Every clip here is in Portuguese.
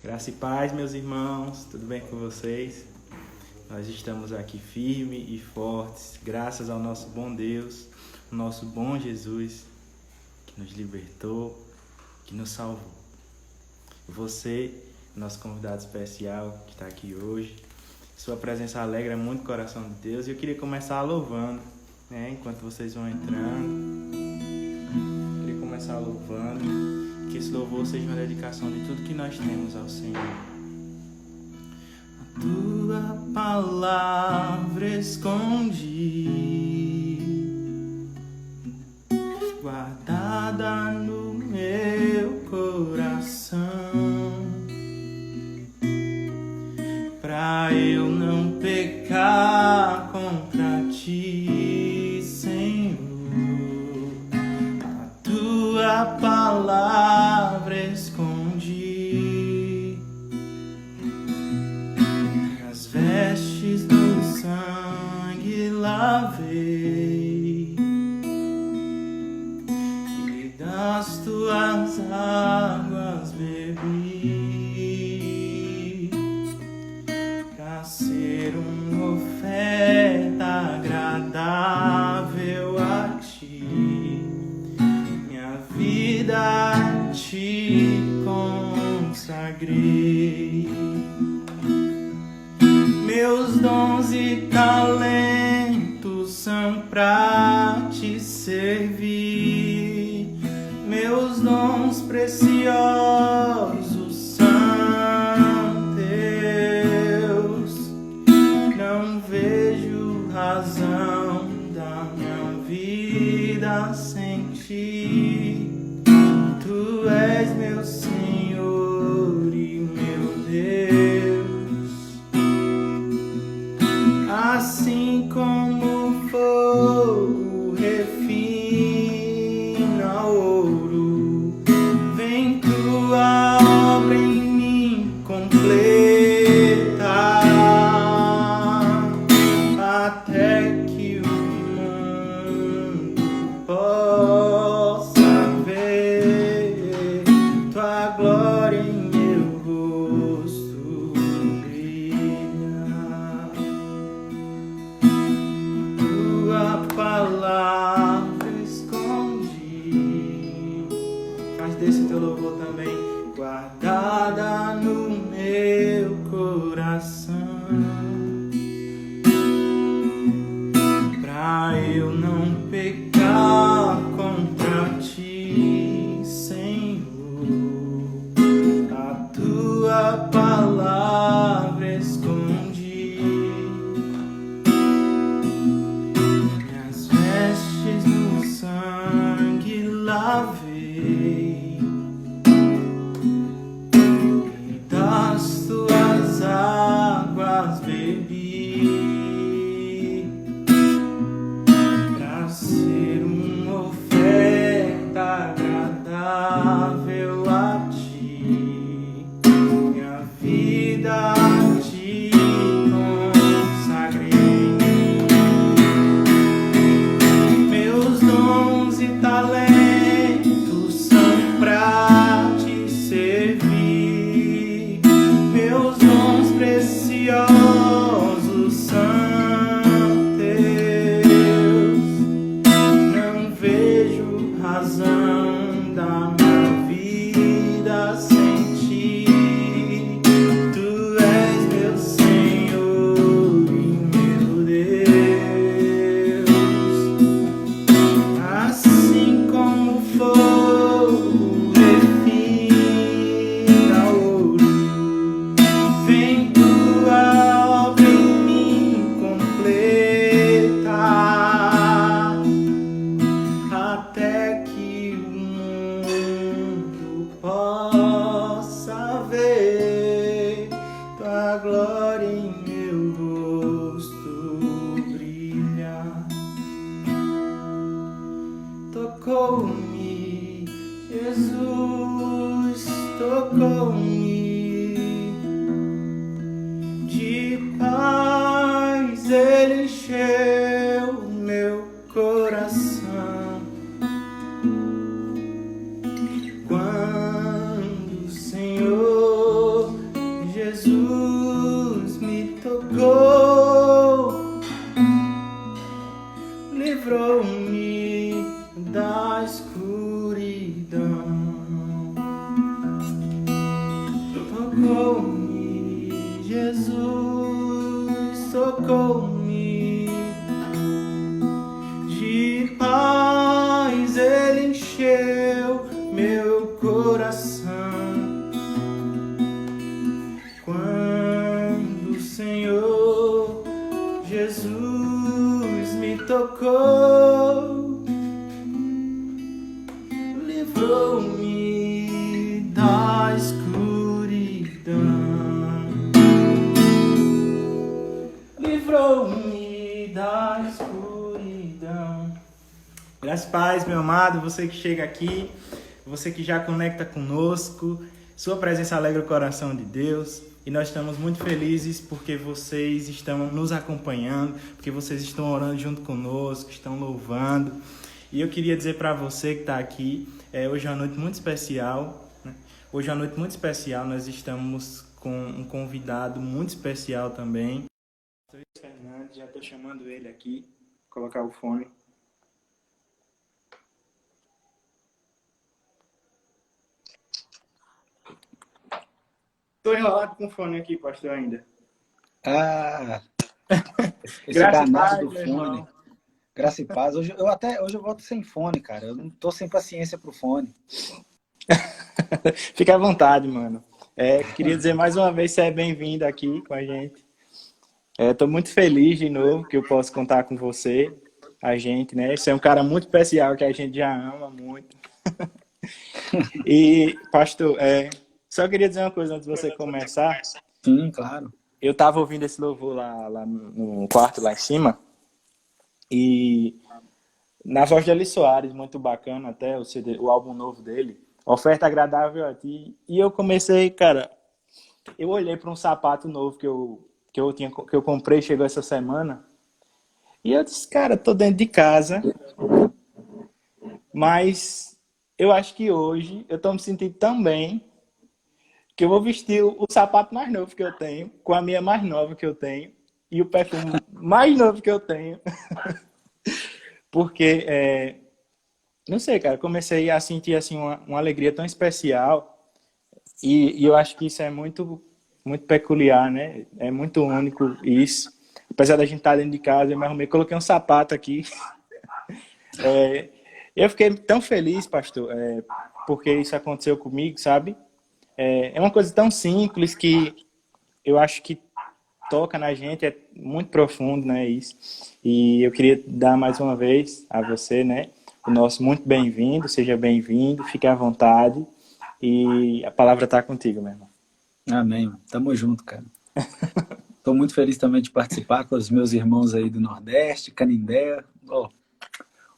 Graça e paz, meus irmãos, tudo bem com vocês? Nós estamos aqui firmes e fortes, graças ao nosso bom Deus, o nosso bom Jesus, que nos libertou, que nos salvou. Você, nosso convidado especial que está aqui hoje, sua presença alegra muito o coração de Deus e eu queria começar louvando, enquanto vocês vão entrando. Eu queria começar louvando. Que esse louvor seja uma dedicação de tudo que nós temos ao Senhor. A tua palavra escondi, guardada no meu coração, pra eu não pecar contra ti, Senhor. A tua palavra escondi, as vestes do sangue lavei, e das tuas águas bebi, pra ser uma oferta agradável a ti, minha vida a ti consagrei. Meus dons e talentos são pra te servir, meus dons preciosos são teus. Não vejo razão da minha vida sem ti. Tu és meu Senhor e meu Deus. Assim como o fogo refina o ouro, vem tua obra em mim completa, até que o mundo possa ver tua glória em meu rosto brilhar. Tua palavra escondi, faz desse teu louvor também, guardada no meu coração, pra eu não pecar contra ti, Senhor. A tua palavra escondi, minhas vestes no sangue lavei, e das tuas águas bebi, pra ser uma oferta agradável a ti, minha Socorre, Jesus, socorre. De paz ele encheu meu coração. Quando o Senhor Jesus me tocou, livrou-me da escuridão. Livrou-me da escuridão. Graças e paz, meu amado, você que chega aqui, você que já conecta conosco, sua presença alegra o coração de Deus. E nós estamos muito felizes porque vocês estão nos acompanhando, porque vocês estão orando junto conosco, estão louvando. E eu queria dizer para você que está aqui, hoje é uma noite muito especial, né? Hoje é uma noite muito especial, nós estamos com um convidado muito especial também. Fernandes, já estou chamando ele aqui, vou colocar o fone. Estou enrolado com o fone aqui, pastor, ainda. Ah, esse Graça e danado paz, do meu fone. irmão. Graça e paz. Hoje eu volto sem fone, cara. Eu não tô sem paciência pro fone. Fica à vontade, mano. Queria dizer mais uma vez, você é bem-vindo aqui com a gente. Estou muito feliz de novo que eu posso contar com você, a gente, né? Você é um cara muito especial que a gente já ama muito. E, pastor, só queria dizer uma coisa antes de você começar. Sim, claro. Eu estava ouvindo esse louvor lá no quarto, lá em cima, e na voz de Eli Soares, muito bacana até, o álbum novo dele, Oferta Agradável a Ti, e eu comecei, cara, eu olhei para um sapato novo que eu comprei, chegou essa semana, e eu disse, cara, tô dentro de casa, mas eu acho que hoje eu tô me sentindo tão bem que eu vou vestir o sapato mais novo que eu tenho, com a minha mais nova que eu tenho, e o perfume mais novo que eu tenho. Porque, não sei, cara, comecei a sentir assim, uma alegria tão especial, e eu acho que isso é muito, muito peculiar, né? É muito único isso. Apesar da gente estar dentro de casa, eu me arrumei, coloquei um sapato aqui. Eu fiquei tão feliz, pastor, porque isso aconteceu comigo, sabe? É uma coisa tão simples que eu acho que toca na gente, é muito profundo, né, isso. E eu queria dar mais uma vez a você, né, o nosso muito bem-vindo, seja bem-vindo, fique à vontade e a palavra está contigo, meu irmão. Amém. Tamo junto, cara. Tô muito feliz também de participar com os meus irmãos aí do Nordeste, Canindé.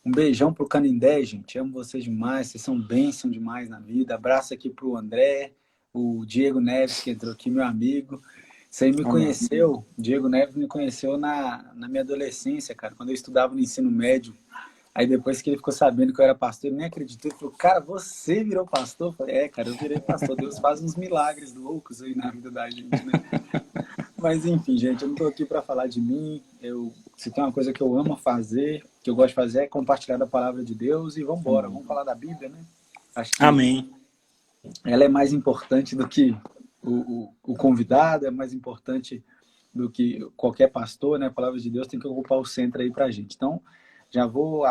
Um beijão pro Canindé, gente. Amo vocês demais, vocês são bênção demais na vida. Abraço aqui pro André, o Diego Neves, que entrou aqui, meu amigo. Você me conheceu, Diego Neves me conheceu na minha adolescência, cara, quando eu estudava no ensino médio. Aí depois que ele ficou sabendo que eu era pastor, ele nem acreditou. Ele falou, cara, você virou pastor? Eu falei, cara, eu virei pastor. Deus faz uns milagres loucos aí na vida da gente, né? Mas enfim, gente, eu não tô aqui para falar de mim. Se tem uma coisa que eu amo fazer, que eu gosto de fazer, é compartilhar a palavra de Deus e vamos embora. Vamos falar da Bíblia, né? Acho que Amém. Ela é mais importante do que o convidado, é mais importante do que qualquer pastor, né? A palavra de Deus tem que ocupar o centro aí pra gente. Então, já vou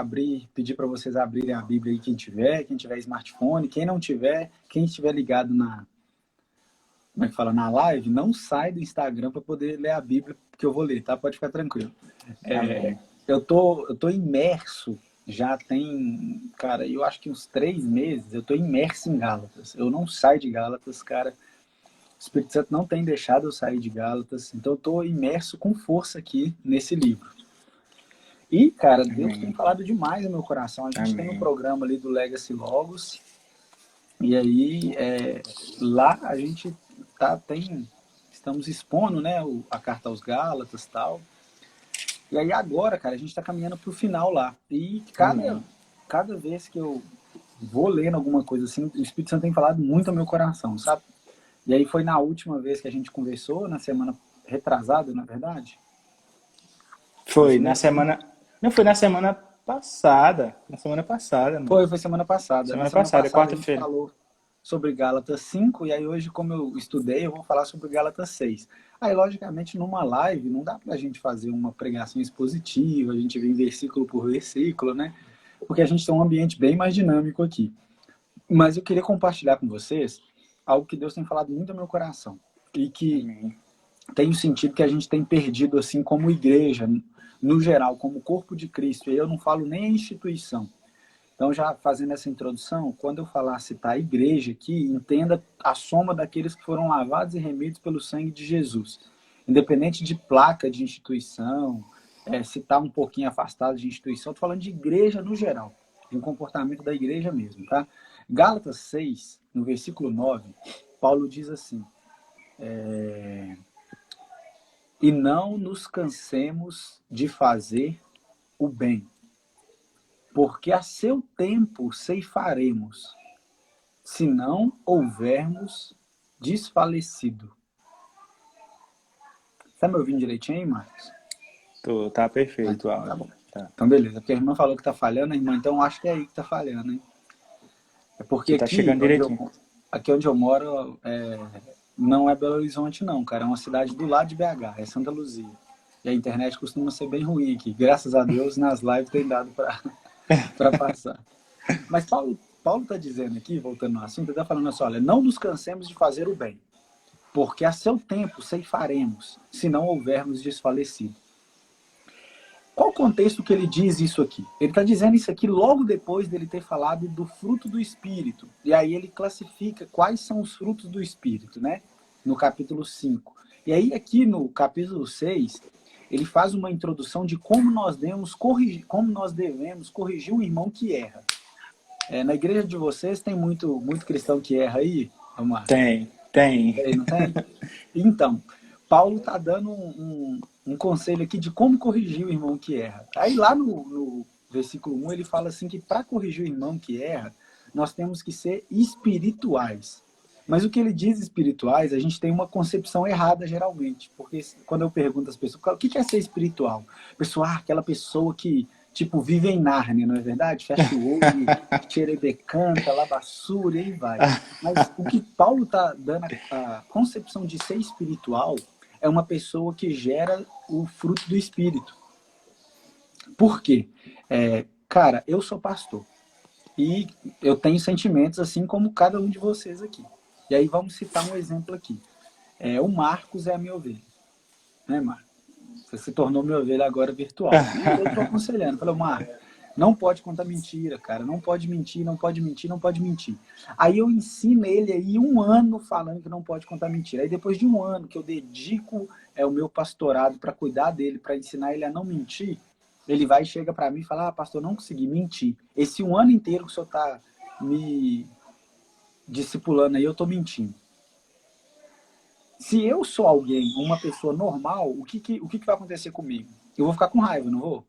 pedir para vocês abrirem a Bíblia aí, quem tiver smartphone, quem não tiver, quem estiver ligado como é que fala, na live, não sai do Instagram para poder ler a Bíblia, que eu vou ler, tá? Pode ficar tranquilo. Eu tô imerso, já tem, cara, eu acho que uns 3 meses, eu tô imerso em Gálatas. Eu não saio de Gálatas, cara. O Espírito Santo não tem deixado eu sair de Gálatas, então eu tô imerso com força aqui nesse livro. E, cara, Deus tem falado demais no meu coração. A gente tem um programa ali do Legacy Logos, e aí lá a gente estamos expondo, né, a carta aos Gálatas e tal. E aí agora, cara, a gente está caminhando para o final lá. E cada vez que eu vou lendo alguma coisa assim, o Espírito Santo tem falado muito ao meu coração, sabe? E aí foi na última vez que a gente conversou, na semana retrasada, na verdade? Foi na semana... Não, foi na semana passada. Na semana passada, mano. Foi semana passada. Semana passada, quarta-feira. sobre Gálatas 5, e aí hoje, como eu estudei, eu vou falar sobre Gálatas 6. Aí, logicamente, numa live, não dá pra gente fazer uma pregação expositiva, a gente vem versículo por versículo, né? Porque a gente tem um ambiente bem mais dinâmico aqui. Mas eu queria compartilhar com vocês algo que Deus tem falado muito no meu coração. E que tem um sentido que a gente tem perdido, assim, como igreja, no geral, como corpo de Cristo. E eu não falo nem a instituição. Então, já fazendo essa introdução, quando eu falar citar a igreja aqui, entenda a soma daqueles que foram lavados e remidos pelo sangue de Jesus. Independente de placa de instituição, se está um pouquinho afastado de instituição, estou falando de igreja no geral, de um comportamento da igreja mesmo, tá? Gálatas 6, no versículo 9, Paulo diz assim, e não nos cansemos de fazer o bem, porque a seu tempo ceifaremos, se não houvermos desfalecido. Tá me ouvindo direitinho aí, Marcos? Tá perfeito, então, tá bom. Tá. Então, beleza. Porque a irmã falou que tá falhando, a irmã, então acho que é aí que tá falhando, hein? É porque Tá chegando direitinho. aqui onde eu moro não é Belo Horizonte, não, cara. É uma cidade do lado de BH, é Santa Luzia. E a internet costuma ser bem ruim aqui. Graças a Deus, nas lives tem dado para passar. Mas Paulo tá dizendo aqui, voltando no assunto, ele tá falando assim, olha, não nos cansemos de fazer o bem, porque a seu tempo ceifaremos, se não houvermos desfalecido. Qual o contexto que ele diz isso aqui? Ele está dizendo isso aqui logo depois dele ter falado do fruto do Espírito. E aí ele classifica quais são os frutos do Espírito, né? No capítulo 5. E aí aqui no capítulo 6, ele faz uma introdução de como nós devemos corrigir um irmão que erra. Na igreja de vocês tem muito cristão que erra aí, Omar? Tem. Não tem? Então, Paulo está dando um conselho aqui de como corrigir o irmão que erra. Aí lá no versículo 1 ele fala assim que para corrigir o irmão que erra, nós temos que ser espirituais. Mas o que ele diz espirituais, a gente tem uma concepção errada geralmente. Porque quando eu pergunto às pessoas, o que é ser espiritual? Pessoal, aquela pessoa que tipo, vive em Nárnia, não é verdade? Fecha o olho, xerebecanta, labassura e aí vai. Mas o que Paulo está dando a concepção de ser espiritual é uma pessoa que gera o fruto do Espírito. Por quê? Cara, eu sou pastor e eu tenho sentimentos assim como cada um de vocês aqui. E aí vamos citar um exemplo aqui. O Marcos é a minha ovelha. Né, Marcos? Você se tornou minha ovelha agora virtual. E eu estou aconselhando. Falei, Marcos, não pode contar mentira, cara. Não pode mentir, não pode mentir, não pode mentir. Aí eu ensino ele aí 1 ano falando que não pode contar mentira. Aí depois de 1 ano que eu dedico o meu pastorado para cuidar dele, para ensinar ele a não mentir, ele vai e chega para mim e fala, pastor, não consegui mentir. Esse 1 ano inteiro que o senhor está me discipulando aí, eu estou mentindo. Se eu sou alguém, uma pessoa normal, o que vai acontecer comigo? Eu vou ficar com raiva, não vou?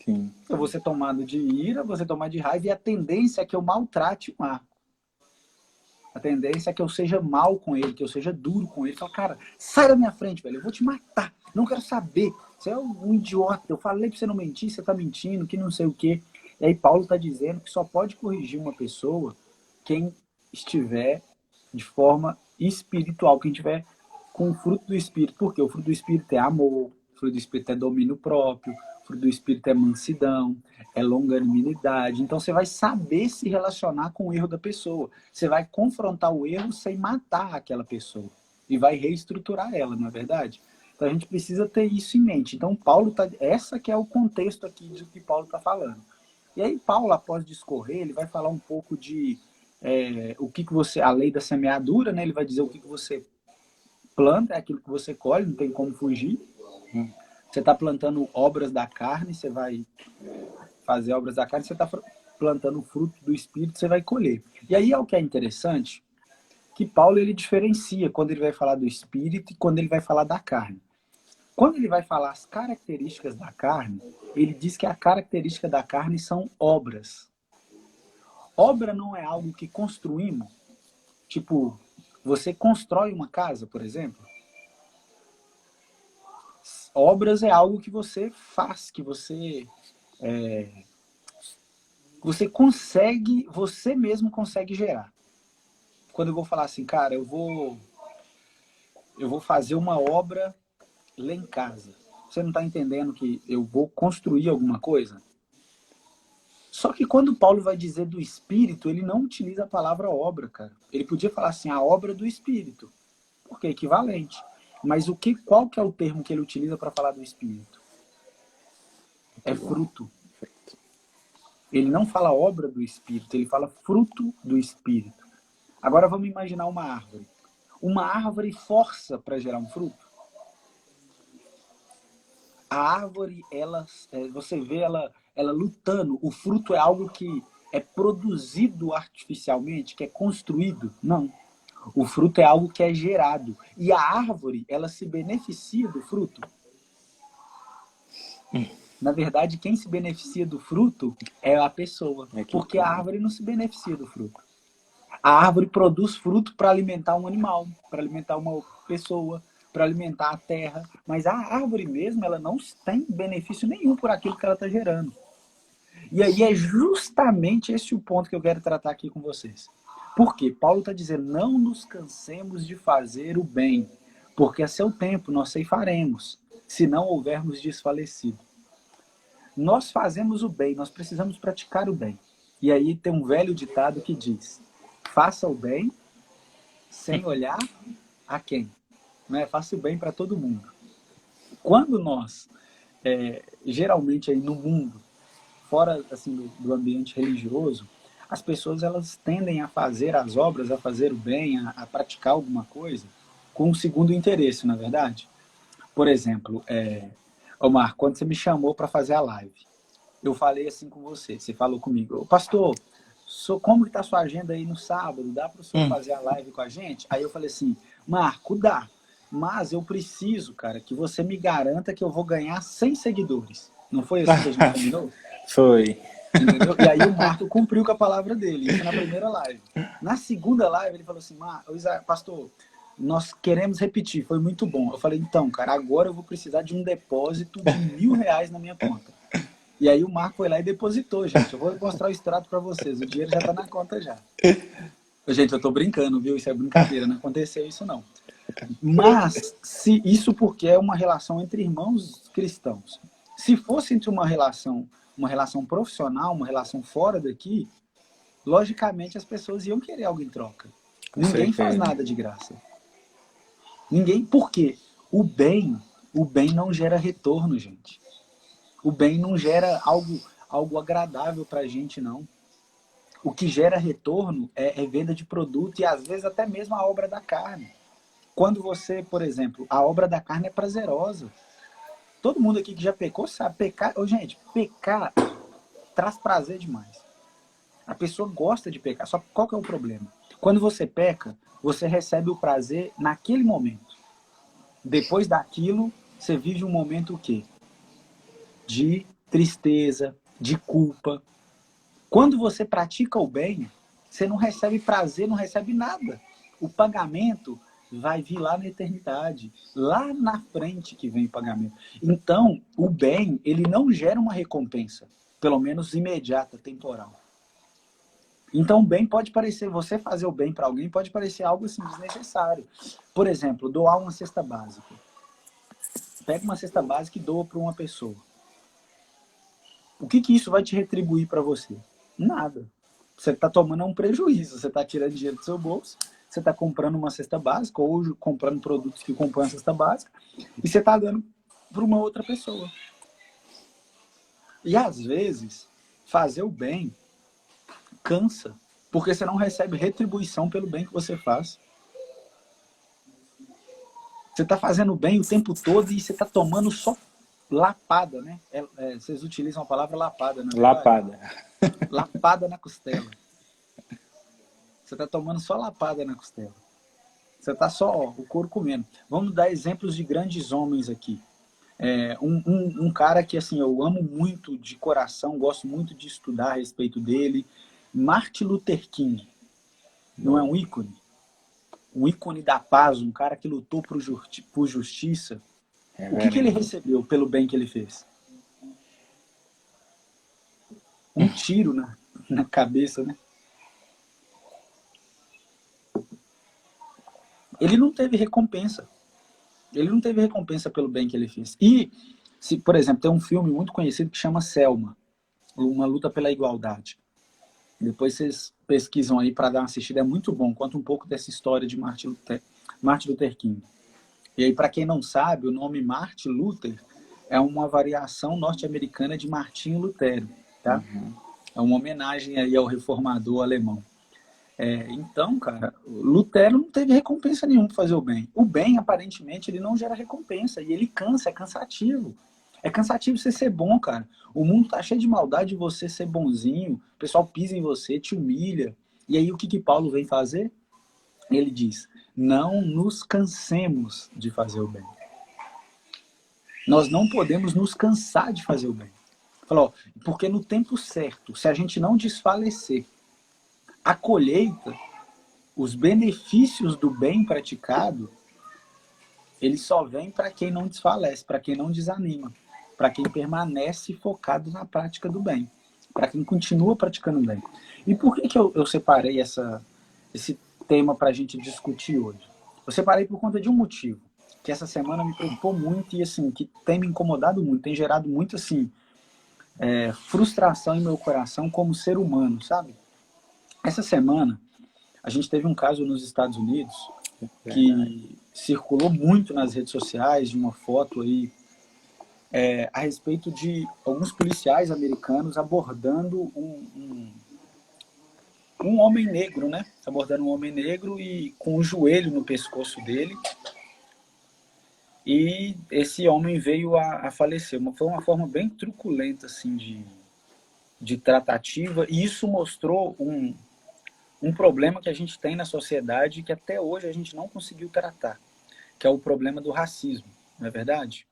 Sim. Eu vou ser tomado de ira, vou ser tomado de raiva, e a tendência é que eu maltrate o Marco. A tendência é que eu seja mal com ele, que eu seja duro com ele. Fala, cara, sai da minha frente, velho, eu vou te matar. Não quero saber. Você é um idiota. Eu falei pra você não mentir, você tá mentindo, que não sei o quê. E aí Paulo tá dizendo que só pode corrigir uma pessoa quem estiver de forma espiritual, quem tiver com o fruto do Espírito. Porque o fruto do Espírito é amor, o fruto do Espírito é domínio próprio, o fruto do Espírito é mansidão, é longanimidade. Então você vai saber se relacionar com o erro da pessoa. Você vai confrontar o erro sem matar aquela pessoa. E vai reestruturar ela, não é verdade? Então a gente precisa ter isso em mente. Então Paulo essa que é o contexto aqui do que Paulo está falando. E aí Paulo, após discorrer, ele vai falar um pouco de o que você, a lei da semeadura, né? Ele vai dizer o que você planta, é aquilo que você colhe, não tem como fugir. Você está plantando obras da carne, você vai fazer obras da carne, você está plantando o fruto do Espírito, você vai colher. E aí é o que é interessante, que Paulo ele diferencia quando ele vai falar do Espírito e quando ele vai falar da carne. Quando ele vai falar as características da carne, ele diz que a característica da carne são obras. Obra não é algo que construímos. Tipo, você constrói uma casa, por exemplo. Obras é algo que você faz, que você consegue, você mesmo consegue gerar. quando eu vou falar assim, cara, eu vou fazer uma obra lá em casa. Você não está entendendo que eu vou construir alguma coisa? Só que quando Paulo vai dizer do Espírito, ele não utiliza a palavra obra, cara. Ele podia falar assim, a obra do Espírito, porque é equivalente. Mas qual que é o termo que ele utiliza para falar do Espírito? É fruto. Ele não fala obra do Espírito, ele fala fruto do Espírito. Agora vamos imaginar uma árvore. Uma árvore força para gerar um fruto? A árvore, você vê ela lutando. O fruto é algo que é produzido artificialmente, que é construído? Não. O fruto é algo que é gerado. E a árvore, ela se beneficia do fruto? Na verdade, quem se beneficia do fruto é a pessoa. Porque a árvore não se beneficia do fruto. A árvore produz fruto para alimentar um animal, para alimentar uma pessoa, para alimentar a terra. Mas a árvore mesmo, ela não tem benefício nenhum por aquilo que ela está gerando. E aí é justamente esse o ponto que eu quero tratar aqui com vocês. Por quê? Paulo está dizendo, não nos cansemos de fazer o bem, porque a seu tempo nós ceifaremos, se não houvermos desfalecido. Nós fazemos o bem, nós precisamos praticar o bem. E aí tem um velho ditado que diz, faça o bem sem olhar a quem. Né? Faça o bem para todo mundo. Quando nós, geralmente aí no mundo, fora assim, do ambiente religioso, as pessoas elas tendem a fazer as obras, a fazer o bem, a praticar alguma coisa com um segundo interesse, na é verdade? Por exemplo, Omar, quando você me chamou para fazer a live, eu falei assim com você, você falou comigo, pastor, como que está a sua agenda aí no sábado? Dá para o senhor fazer a live com a gente? Aí eu falei assim, Marco, dá, mas eu preciso, cara, que você me garanta que eu vou ganhar 100 seguidores. Não foi assim que a gente combinou? Foi. Entendeu? E aí o Marco cumpriu com a palavra dele, isso na primeira live. Na segunda live ele falou assim, pastor, nós queremos repetir, foi muito bom. Eu falei, então, cara, agora eu vou precisar de um depósito de R$1.000 na minha conta. E aí o Marco foi lá e depositou, gente. Eu vou mostrar o extrato para vocês, o dinheiro já tá na conta já. Gente, eu tô brincando, viu? Isso é brincadeira, não aconteceu isso não. Mas, isso porque é uma relação entre irmãos cristãos. Se fosse entre uma relação profissional, uma relação fora daqui, logicamente as pessoas iam querer algo em troca. Ninguém faz nada de graça. Ninguém, por quê? O bem não gera retorno, gente. O bem não gera algo agradável pra gente, não. O que gera retorno é venda de produto e às vezes até mesmo a obra da carne. Quando você, por exemplo, a obra da carne é prazerosa. Todo mundo aqui que já pecou sabe, pecar traz prazer demais. A pessoa gosta de pecar, só que qual que é o problema? Quando você peca, você recebe o prazer naquele momento. Depois daquilo, você vive um momento o quê? De tristeza, de culpa. Quando você pratica o bem, você não recebe prazer, não recebe nada. O pagamento vai vir lá na eternidade, lá na frente que vem o pagamento. Então, o bem, ele não gera uma recompensa, pelo menos imediata, temporal. Então, o bem pode parecer, você fazer o bem para alguém pode parecer algo assim desnecessário. Por exemplo, doar uma cesta básica. Pega uma cesta básica e doa para uma pessoa. O que isso vai te retribuir para você? Nada. Você está tomando um prejuízo, você está tirando dinheiro do seu bolso, você está comprando uma cesta básica ou comprando produtos que compõem a cesta básica e você está dando para uma outra pessoa. E às vezes, fazer o bem cansa, porque você não recebe retribuição pelo bem que você faz. Você está fazendo bem o tempo todo e você está tomando só lapada, né? Vocês utilizam a palavra lapada, né? Lapada. Lapada na costela. Você está tomando só lapada na costela. Você está só o couro comendo. Vamos dar exemplos de grandes homens aqui. Um cara que assim, eu amo muito de coração, gosto muito de estudar a respeito dele. Martin Luther King. Não é um ícone? Um ícone da paz, um cara que lutou por justiça. O que ele recebeu pelo bem que ele fez? Um tiro na cabeça, né? ele não teve recompensa. Ele não teve recompensa pelo bem que ele fez. E, se, por exemplo, tem um filme muito conhecido que chama Selma, Uma Luta pela Igualdade. Depois vocês pesquisam aí para dar uma assistida, é muito bom. Conta um pouco dessa história de Martin Luther King. E aí, para quem não sabe, o nome Martin Luther é uma variação norte-americana de Martinho Lutero, tá? É uma homenagem aí ao reformador alemão. Então, cara, Lutero não teve recompensa nenhuma para fazer o bem. O bem, aparentemente, ele não gera recompensa. E ele cansa, é cansativo. É cansativo você ser bom, cara. O mundo tá cheio de maldade de você ser bonzinho. O pessoal pisa em você, te humilha. E aí, o que Paulo vem fazer? Ele diz, não nos cansemos de fazer o bem. Nós não podemos nos cansar de fazer o bem. Falou, porque no tempo certo, se a gente não desfalecer, a colheita, os benefícios do bem praticado, eles só vêm para quem não desfalece, para quem não desanima, para quem permanece focado na prática do bem, para quem continua praticando o bem. E por que eu separei esse tema para a gente discutir hoje? Eu separei por conta de um motivo, que essa semana me preocupou muito e assim, que tem me incomodado muito, tem gerado muito assim, frustração em meu coração como ser humano, sabe? Essa semana, a gente teve um caso nos Estados Unidos que circulou muito nas redes sociais, de uma foto aí, a respeito de alguns policiais americanos abordando um homem negro, né? Abordando um homem negro e com o joelho no pescoço dele. E esse homem veio a falecer. Foi uma forma bem truculenta, assim, de tratativa. E isso mostrou um problema que a gente tem na sociedade que até hoje a gente não conseguiu tratar, que é o problema do racismo, não é verdade?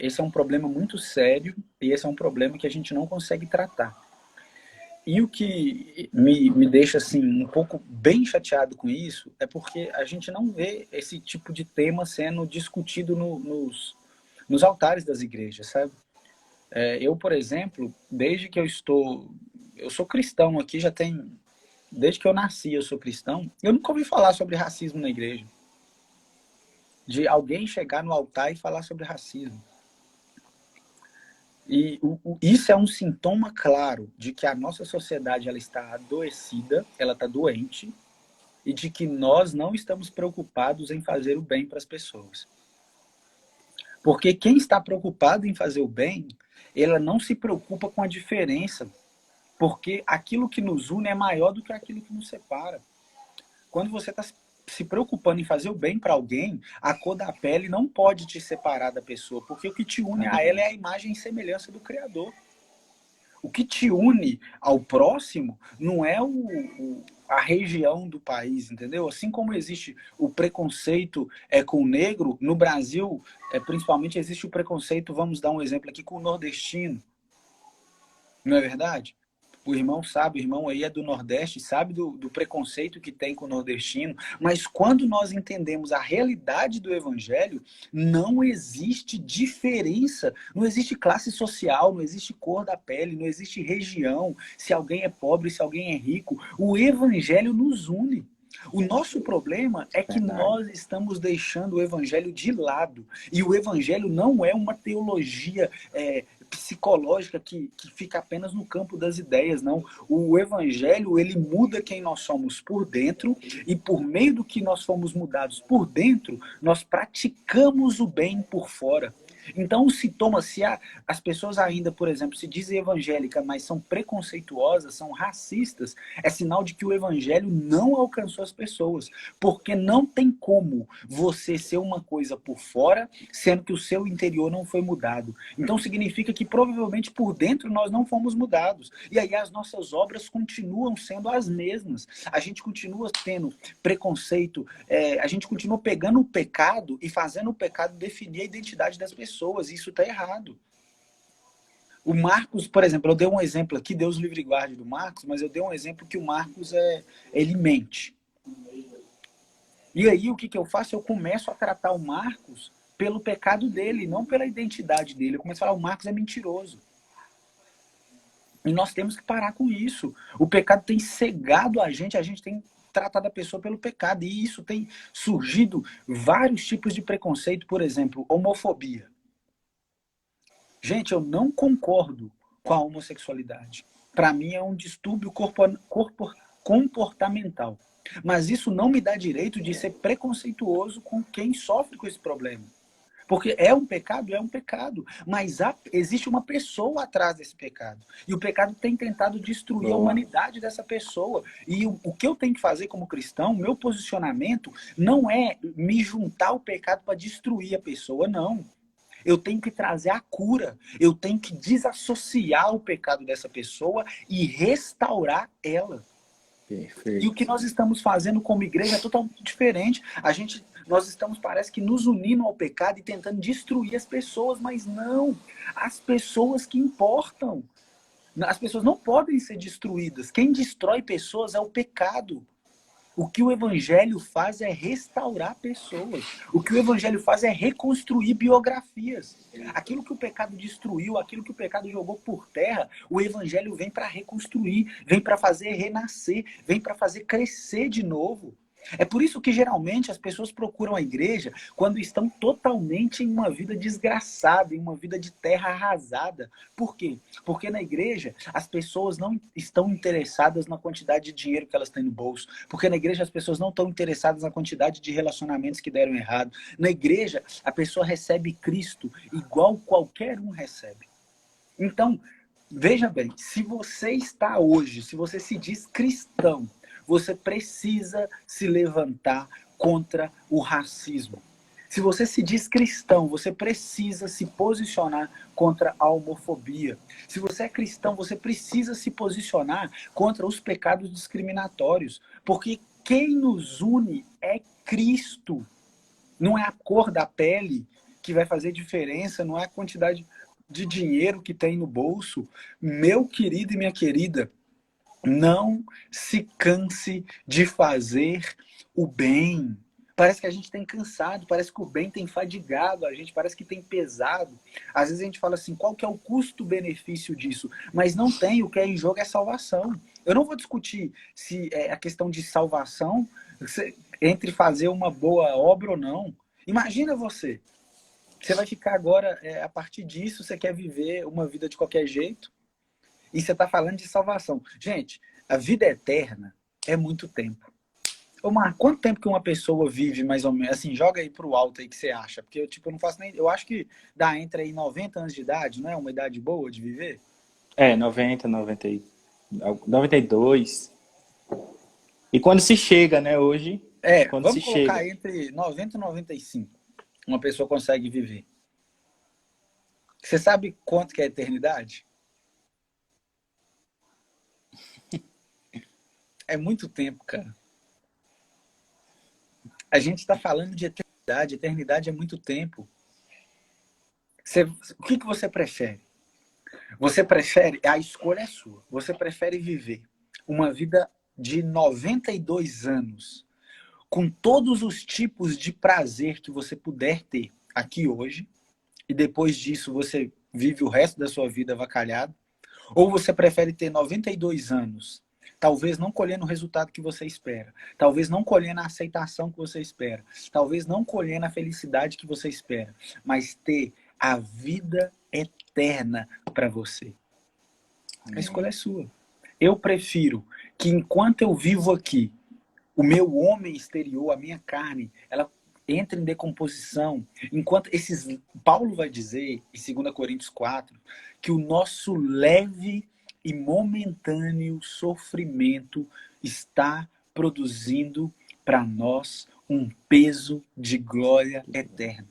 Esse é um problema muito sério e esse é um problema que a gente não consegue tratar. E o que me deixa assim um pouco bem chateado com isso é porque a gente não vê esse tipo de tema sendo discutido nos altares das igrejas, sabe? Eu, por exemplo, desde que eu sou cristão aqui, desde que eu nasci eu sou cristão, eu nunca ouvi falar sobre racismo na igreja. De alguém chegar no altar e falar sobre racismo. E isso é um sintoma claro de que a nossa sociedade ela está adoecida, ela está doente, e de que nós não estamos preocupados em fazer o bem para as pessoas. Porque quem está preocupado em fazer o bem, ela não se preocupa com a diferença, porque aquilo que nos une é maior do que aquilo que nos separa. Quando você está se preocupando em fazer o bem para alguém, a cor da pele não pode te separar da pessoa, porque o que te une a ela é a imagem e semelhança do Criador. O que te une ao próximo não é a região do país, entendeu? Assim como existe o preconceito com o negro, no Brasil, principalmente, existe o preconceito, vamos dar um exemplo aqui, com o nordestino. Não é verdade? O irmão sabe, o irmão aí é do Nordeste, sabe do preconceito que tem com o nordestino, mas quando nós entendemos a realidade do Evangelho, não existe diferença, não existe classe social, não existe cor da pele, não existe região, se alguém é pobre, se alguém é rico. O Evangelho nos une. O nosso problema é que nós estamos deixando o Evangelho de lado. E o Evangelho não é uma teologia psicológica que fica apenas no campo das ideias, não. O Evangelho, ele muda quem nós somos por dentro, e por meio do que nós fomos mudados por dentro, nós praticamos o bem por fora. Então, o sintoma, se as pessoas ainda, por exemplo, se dizem evangélicas, mas são preconceituosas, são racistas, é sinal de que o evangelho não alcançou as pessoas. Porque não tem como você ser uma coisa por fora, sendo que o seu interior não foi mudado. Então, significa que provavelmente por dentro nós não fomos mudados. E aí as nossas obras continuam sendo as mesmas. A gente continua tendo preconceito, a gente continua pegando o pecado e fazendo o pecado definir a identidade das pessoas. Isso está errado. O Marcos, por exemplo, eu dei um exemplo aqui, Deus livre e guarde do Marcos, mas eu dei um exemplo que o Marcos ele mente. E aí o que eu faço? Eu começo a tratar o Marcos pelo pecado dele, não pela identidade dele. Eu começo a falar, o Marcos é mentiroso. E nós temos que parar com isso. O pecado tem cegado a gente tem tratar da pessoa pelo pecado. E isso tem surgido vários tipos de preconceito, por exemplo, homofobia. Gente, eu não concordo com a homossexualidade. Para mim é um distúrbio comportamental. Mas isso não me dá direito de ser preconceituoso com quem sofre com esse problema. Porque é um pecado? É um pecado. Mas existe uma pessoa atrás desse pecado. E o pecado tem tentado destruir a humanidade dessa pessoa. E o que eu tenho que fazer como cristão, meu posicionamento, não é me juntar ao pecado para destruir a pessoa, não. Eu tenho que trazer a cura. Eu tenho que desassociar o pecado dessa pessoa e restaurar ela. Perfeito. E o que nós estamos fazendo como igreja é totalmente diferente. Nós estamos, parece que, nos unindo ao pecado e tentando destruir as pessoas, mas não. As pessoas que importam. As pessoas não podem ser destruídas. Quem destrói pessoas é o pecado. O que o evangelho faz é restaurar pessoas. O que o evangelho faz é reconstruir biografias. Aquilo que o pecado destruiu, aquilo que o pecado jogou por terra, o evangelho vem para reconstruir, vem para fazer renascer, vem para fazer crescer de novo. É por isso que geralmente as pessoas procuram a igreja quando estão totalmente em uma vida desgraçada, em uma vida de terra arrasada. Por quê? Porque na igreja as pessoas não estão interessadas na quantidade de dinheiro que elas têm no bolso. Porque na igreja as pessoas não estão interessadas na quantidade de relacionamentos que deram errado. Na igreja a pessoa recebe Cristo igual qualquer um recebe. Então, veja bem, se você está hoje, se você se diz cristão, você precisa se levantar contra o racismo. Se você se diz cristão, você precisa se posicionar contra a homofobia. Se você é cristão, você precisa se posicionar contra os pecados discriminatórios. Porque quem nos une é Cristo. Não é a cor da pele que vai fazer diferença, não é a quantidade de dinheiro que tem no bolso. Meu querido e minha querida, não se canse de fazer o bem. Parece que a gente tem cansado, parece que o bem tem fadigado a gente, parece que tem pesado. Às vezes a gente fala assim, qual que é o custo-benefício disso? Mas não tem, o que é em jogo é salvação. Eu não vou discutir se é a questão de salvação entre fazer uma boa obra ou não. Imagina você vai ficar agora, a partir disso, você quer viver uma vida de qualquer jeito, e você está falando de salvação. Gente, a vida eterna é muito tempo. Ô, Marco, quanto tempo que uma pessoa vive, mais ou menos? Assim, joga aí pro alto aí que você acha. Porque eu não faço nem... Eu acho que dá entre aí 90 anos de idade, não é uma idade boa de viver? 90, 92. E quando se chega, né, hoje, quando se Vamos colocar chega. entre 90 e 95. Uma pessoa consegue viver. Você sabe quanto que é a eternidade? É muito tempo, cara. A gente está falando de eternidade. Eternidade é muito tempo. O que você prefere? Você prefere, a escolha é sua. Você prefere viver uma vida de 92 anos, com todos os tipos de prazer que você puder ter aqui hoje, e depois disso você vive o resto da sua vida avacalhado? Ou você prefere ter 92 anos, talvez não colhendo o resultado que você espera, talvez não colhendo a aceitação que você espera, talvez não colhendo a felicidade que você espera, mas ter a vida eterna para você? A escolha é sua. Eu prefiro que enquanto eu vivo aqui, o meu homem exterior, a minha carne, ela entra em decomposição. Enquanto Paulo vai dizer, em 2 Coríntios 4, que o nosso leve e momentâneo sofrimento está produzindo para nós um peso de glória eterna.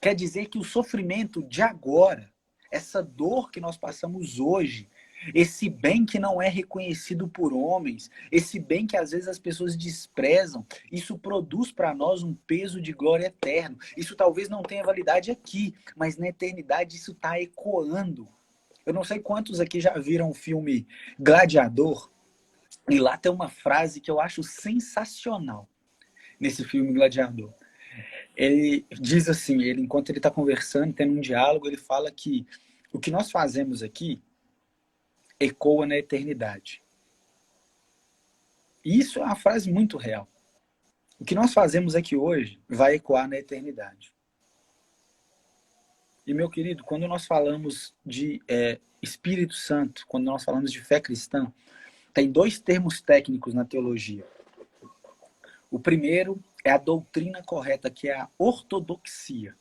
Quer dizer que o sofrimento de agora, essa dor que nós passamos hoje, esse bem que não é reconhecido por homens, esse bem que às vezes as pessoas desprezam, isso produz para nós um peso de glória eterno. Isso talvez não tenha validade aqui, mas na eternidade isso está ecoando. Eu não sei quantos aqui já viram o filme Gladiador, e lá tem uma frase que eu acho sensacional nesse filme Gladiador. Ele diz assim, enquanto ele está conversando, tendo um diálogo, ele fala que o que nós fazemos aqui ecoa na eternidade. E isso é uma frase muito real. O que nós fazemos aqui hoje vai ecoar na eternidade. E, meu querido, quando nós falamos de Espírito Santo, quando nós falamos de fé cristã, tem 2 termos técnicos na teologia. O primeiro é a doutrina correta, que é a ortodoxia.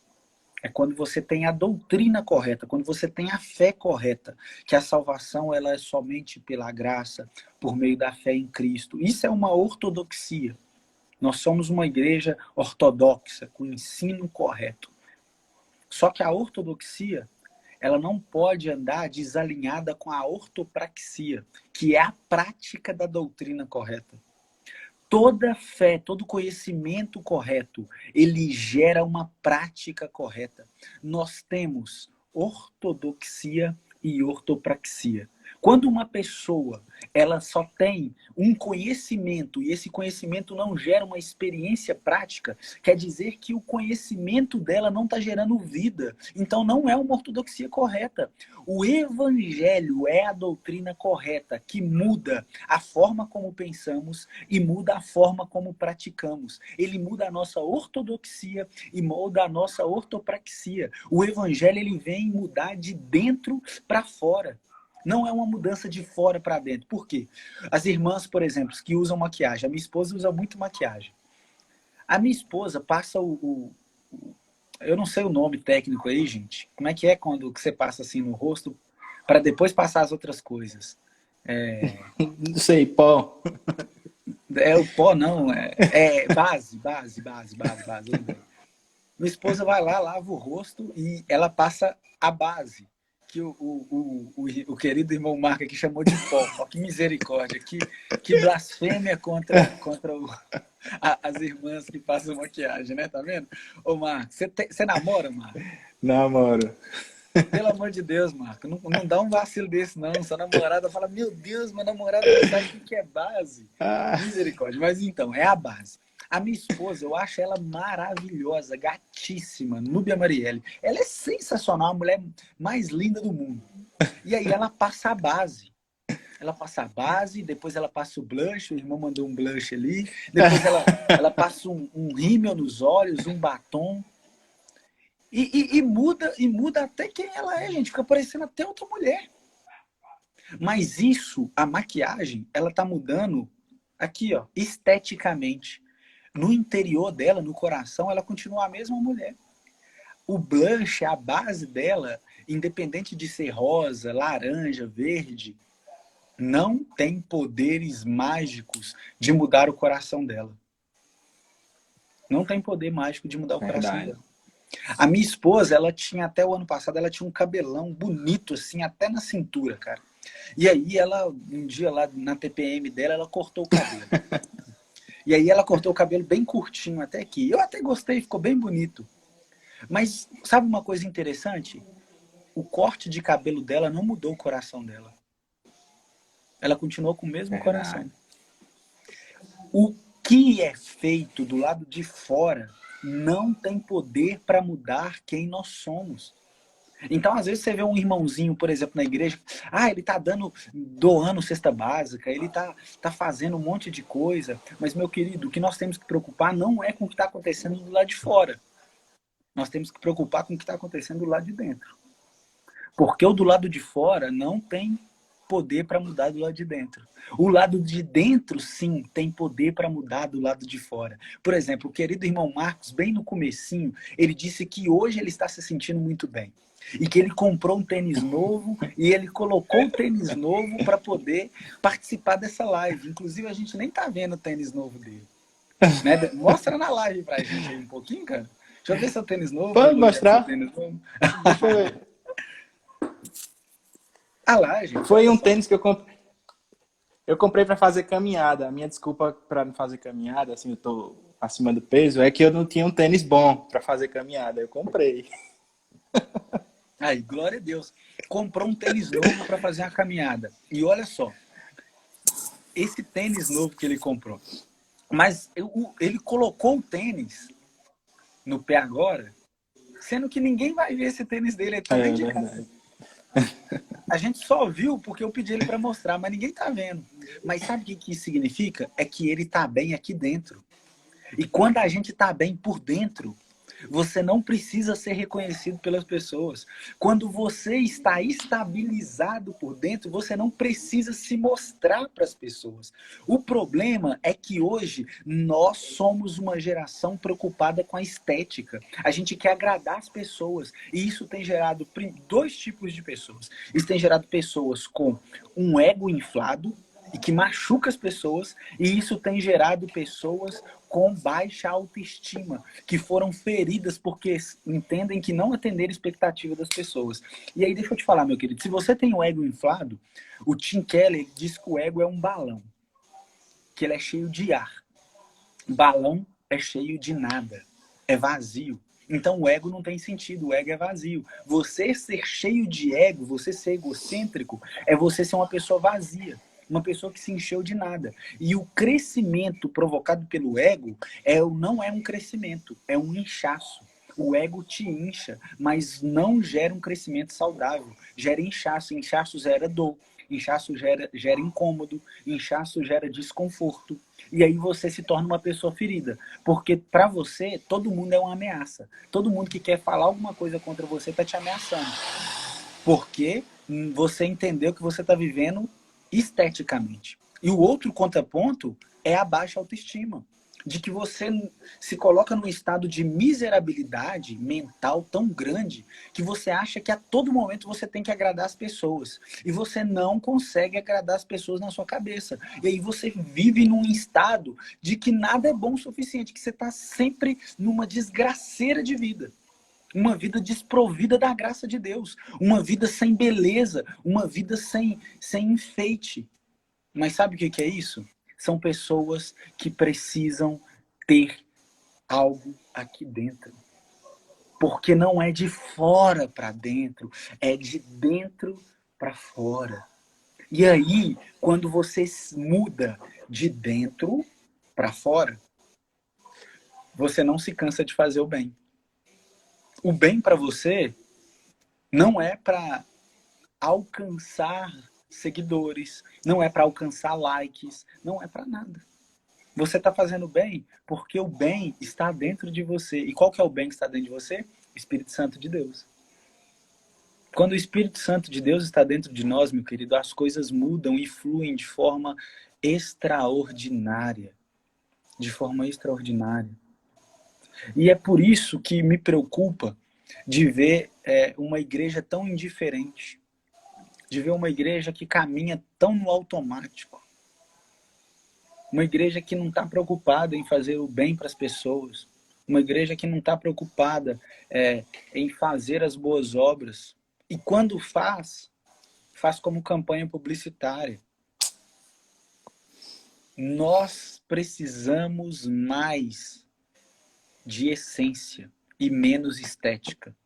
É quando você tem a doutrina correta, quando você tem a fé correta, que a salvação ela é somente pela graça, por meio da fé em Cristo. Isso é uma ortodoxia. Nós somos uma igreja ortodoxa, com ensino correto. Só que a ortodoxia, ela não pode andar desalinhada com a ortopraxia, que é a prática da doutrina correta. Toda fé, todo conhecimento correto, ele gera uma prática correta. Nós temos ortodoxia e ortopraxia. Quando uma pessoa ela só tem um conhecimento e esse conhecimento não gera uma experiência prática, quer dizer que o conhecimento dela não está gerando vida. Então não é uma ortodoxia correta. O evangelho é a doutrina correta que muda a forma como pensamos e muda a forma como praticamos. Ele muda a nossa ortodoxia e muda a nossa ortopraxia. O evangelho ele vem mudar de dentro para fora. Não é uma mudança de fora para dentro. Por quê? As irmãs, por exemplo, que usam maquiagem. A minha esposa usa muito maquiagem. A minha esposa passa eu não sei o nome técnico aí, gente. Como é que quando você passa assim no rosto para depois passar as outras coisas? Não sei, pó. É o pó, não. É base. Minha esposa vai lá, lava o rosto e ela passa a base. Que o querido irmão Marco aqui chamou de pó. Ó, que misericórdia, que blasfêmia contra as irmãs que passam maquiagem, né? Tá vendo? Ô, Marco, você namora, Marco? Namoro. Pelo amor de Deus, Marco, não dá um vacilo desse, não. Sua namorada fala, meu Deus, meu namorado não sabe o que é base. Misericórdia. Mas então, é a base. A minha esposa, eu acho ela maravilhosa, gatíssima, Núbia Marielle. Ela é sensacional, a mulher mais linda do mundo. E aí ela passa a base. Ela passa a base, depois ela passa o blush, o irmão mandou um blush ali. Depois ela passa um rímel nos olhos, um batom. E muda até quem ela é, gente. Fica parecendo até outra mulher. Mas isso, a maquiagem, ela tá mudando aqui, ó, esteticamente. No interior dela, no coração, ela continua a mesma mulher. O blush, a base dela, independente de ser rosa, laranja, verde, não tem poderes mágicos de mudar o coração dela. Não tem poder mágico de mudar o coração dela. A minha esposa, ela tinha, até o ano passado, ela tinha um cabelão bonito, assim, até na cintura, cara. E aí, um dia lá na TPM dela, ela cortou o cabelo. E aí ela cortou o cabelo bem curtinho até aqui. Eu até gostei, ficou bem bonito. Mas sabe uma coisa interessante? O corte de cabelo dela não mudou o coração dela. Ela continuou com o mesmo coração. O que é feito do lado de fora não tem poder para mudar quem nós somos. Então, às vezes, você vê um irmãozinho, por exemplo, na igreja, ele tá doando cesta básica, ele tá fazendo um monte de coisa, mas, meu querido, o que nós temos que preocupar não é com o que está acontecendo do lado de fora. Nós temos que preocupar com o que está acontecendo do lado de dentro. Porque o do lado de fora não tem poder para mudar do lado de dentro. O lado de dentro, sim, tem poder para mudar do lado de fora. Por exemplo, o querido irmão Marcos, bem no comecinho, ele disse que hoje ele está se sentindo muito bem. E que ele comprou um tênis novo e ele colocou o tênis novo para poder participar dessa live. Inclusive, a gente nem tá vendo o tênis novo dele. Né? Mostra na live pra gente aí um pouquinho, cara. Deixa eu ver seu tênis novo. Pode mostrar? Tênis novo. Deixa eu ver. Lá, gente. Foi um tênis que eu comprei para fazer caminhada. A minha desculpa para não fazer caminhada, assim, eu tô acima do peso, é que eu não tinha um tênis bom para fazer caminhada. Eu comprei. Aí, glória a Deus. Comprou um tênis novo para fazer uma caminhada. E olha só, esse tênis novo que ele comprou. Mas ele colocou o tênis no pé agora, sendo que ninguém vai ver esse tênis dele. Ele tá dentro de casa. A gente só viu porque eu pedi ele para mostrar, mas ninguém tá vendo. Mas sabe o que isso significa? É que ele tá bem aqui dentro. E quando a gente tá bem por dentro, você não precisa ser reconhecido pelas pessoas. Quando você está estabilizado por dentro, você não precisa se mostrar para as pessoas. O problema é que hoje nós somos uma geração preocupada com a estética. A gente quer agradar as pessoas. E isso tem gerado dois tipos de pessoas. Isso tem gerado pessoas com um ego inflado e que machuca as pessoas, e isso tem gerado pessoas com baixa autoestima, que foram feridas porque entendem que não atenderam a expectativa das pessoas. E aí, deixa eu te falar, meu querido, se você tem o ego inflado, o Tim Keller diz que o ego é um balão, que ele é cheio de ar. Balão é cheio de nada, é vazio. Então o ego não tem sentido, o ego é vazio. Você ser cheio de ego, você ser egocêntrico, é você ser uma pessoa vazia. Uma pessoa que se encheu de nada. E o crescimento provocado pelo ego não é um crescimento, é um inchaço. O ego te incha, mas não gera um crescimento saudável. Gera inchaço, inchaço gera dor, inchaço gera incômodo, inchaço gera desconforto. E aí você se torna uma pessoa ferida. Porque para você, todo mundo é uma ameaça. Todo mundo que quer falar alguma coisa contra você está te ameaçando. Porque você entendeu que você está vivendo esteticamente. E o outro contraponto é a baixa autoestima. De que você se coloca num estado de miserabilidade mental tão grande que você acha que a todo momento você tem que agradar as pessoas. E você não consegue agradar as pessoas na sua cabeça. E aí você vive num estado de que nada é bom o suficiente, que você está sempre numa desgraceira de vida. Uma vida desprovida da graça de Deus. Uma vida sem beleza. Uma vida sem enfeite. Mas sabe o que é isso? São pessoas que precisam ter algo aqui dentro. Porque não é de fora para dentro. É de dentro para fora. E aí, quando você muda de dentro para fora, você não se cansa de fazer o bem. O bem para você não é para alcançar seguidores, não é para alcançar likes, não é para nada. Você está fazendo bem porque o bem está dentro de você. E qual que é o bem que está dentro de você? O Espírito Santo de Deus. Quando o Espírito Santo de Deus está dentro de nós, meu querido, as coisas mudam e fluem de forma extraordinária. De forma extraordinária. E é por isso que me preocupa de ver uma igreja tão indiferente, de ver uma igreja que caminha tão no automático, uma igreja que não está preocupada em fazer o bem para as pessoas, uma igreja que não está preocupada em fazer as boas obras, e quando faz como campanha publicitária. Nós precisamos mais de essência e menos estética.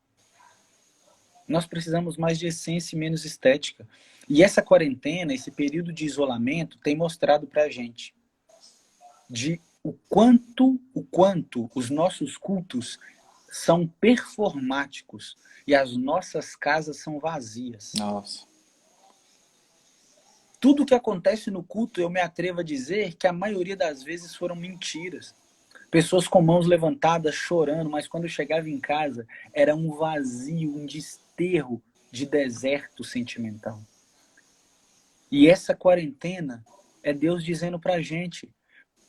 Nós precisamos mais de essência e menos estética. E essa quarentena, esse período de isolamento, tem mostrado para a gente de o quanto os nossos cultos são performáticos e as nossas casas são vazias. Nossa. Tudo que acontece no culto, eu me atrevo a dizer que a maioria das vezes foram mentiras. Pessoas com mãos levantadas, chorando, mas quando chegava em casa, era um vazio, um desterro de deserto sentimental. E essa quarentena é Deus dizendo pra gente,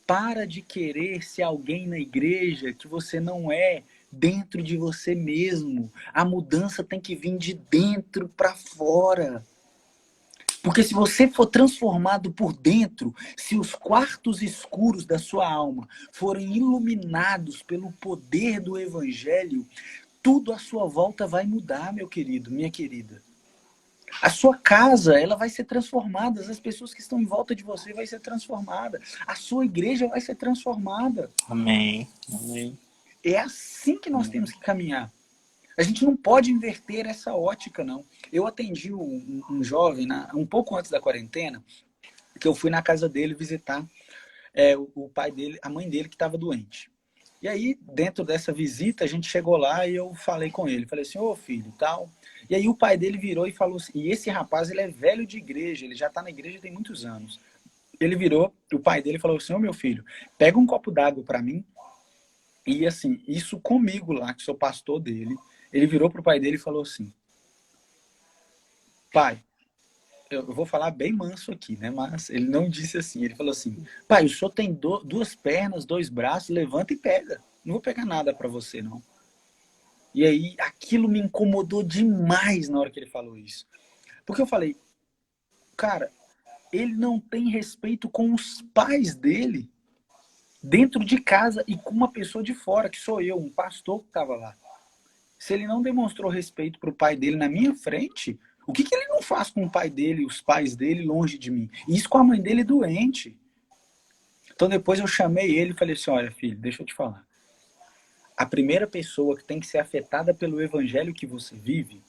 para de querer ser alguém na igreja que você não é dentro de você mesmo. A mudança tem que vir de dentro para fora. Porque se você for transformado por dentro, se os quartos escuros da sua alma forem iluminados pelo poder do evangelho, tudo à sua volta vai mudar, meu querido, minha querida. A sua casa, ela vai ser transformada, as pessoas que estão em volta de você vai ser transformada, a sua igreja vai ser transformada. Amém. Amém. É assim que nós temos que caminhar. A gente não pode inverter essa ótica, não. Eu atendi um jovem, um pouco antes da quarentena, que eu fui na casa dele visitar o pai dele, a mãe dele que estava doente. E aí, dentro dessa visita, a gente chegou lá e eu falei com ele. Falei assim, ô filho e tal. E aí o pai dele virou e falou assim, e esse rapaz, ele é velho de igreja, ele já está na igreja tem muitos anos. Ele virou, o pai dele falou assim, ô meu filho, pega um copo d'água para mim. E assim, isso comigo lá, que sou pastor dele, ele virou pro pai dele e falou assim, pai, eu vou falar bem manso aqui, né? Mas ele não disse assim, ele falou assim, pai, o senhor tem duas pernas, dois braços, levanta e pega. Não vou pegar nada para você, não. E aí, aquilo me incomodou demais na hora que ele falou isso. Porque eu falei, cara, ele não tem respeito com os pais dele dentro de casa e com uma pessoa de fora, que sou eu, um pastor que estava lá. Se ele não demonstrou respeito para o pai dele na minha frente, o que ele não faz com o pai dele, os pais dele longe de mim? E isso com a mãe dele doente. Então depois eu chamei ele e falei assim, olha filho, deixa eu te falar. A primeira pessoa que tem que ser afetada pelo evangelho que você vive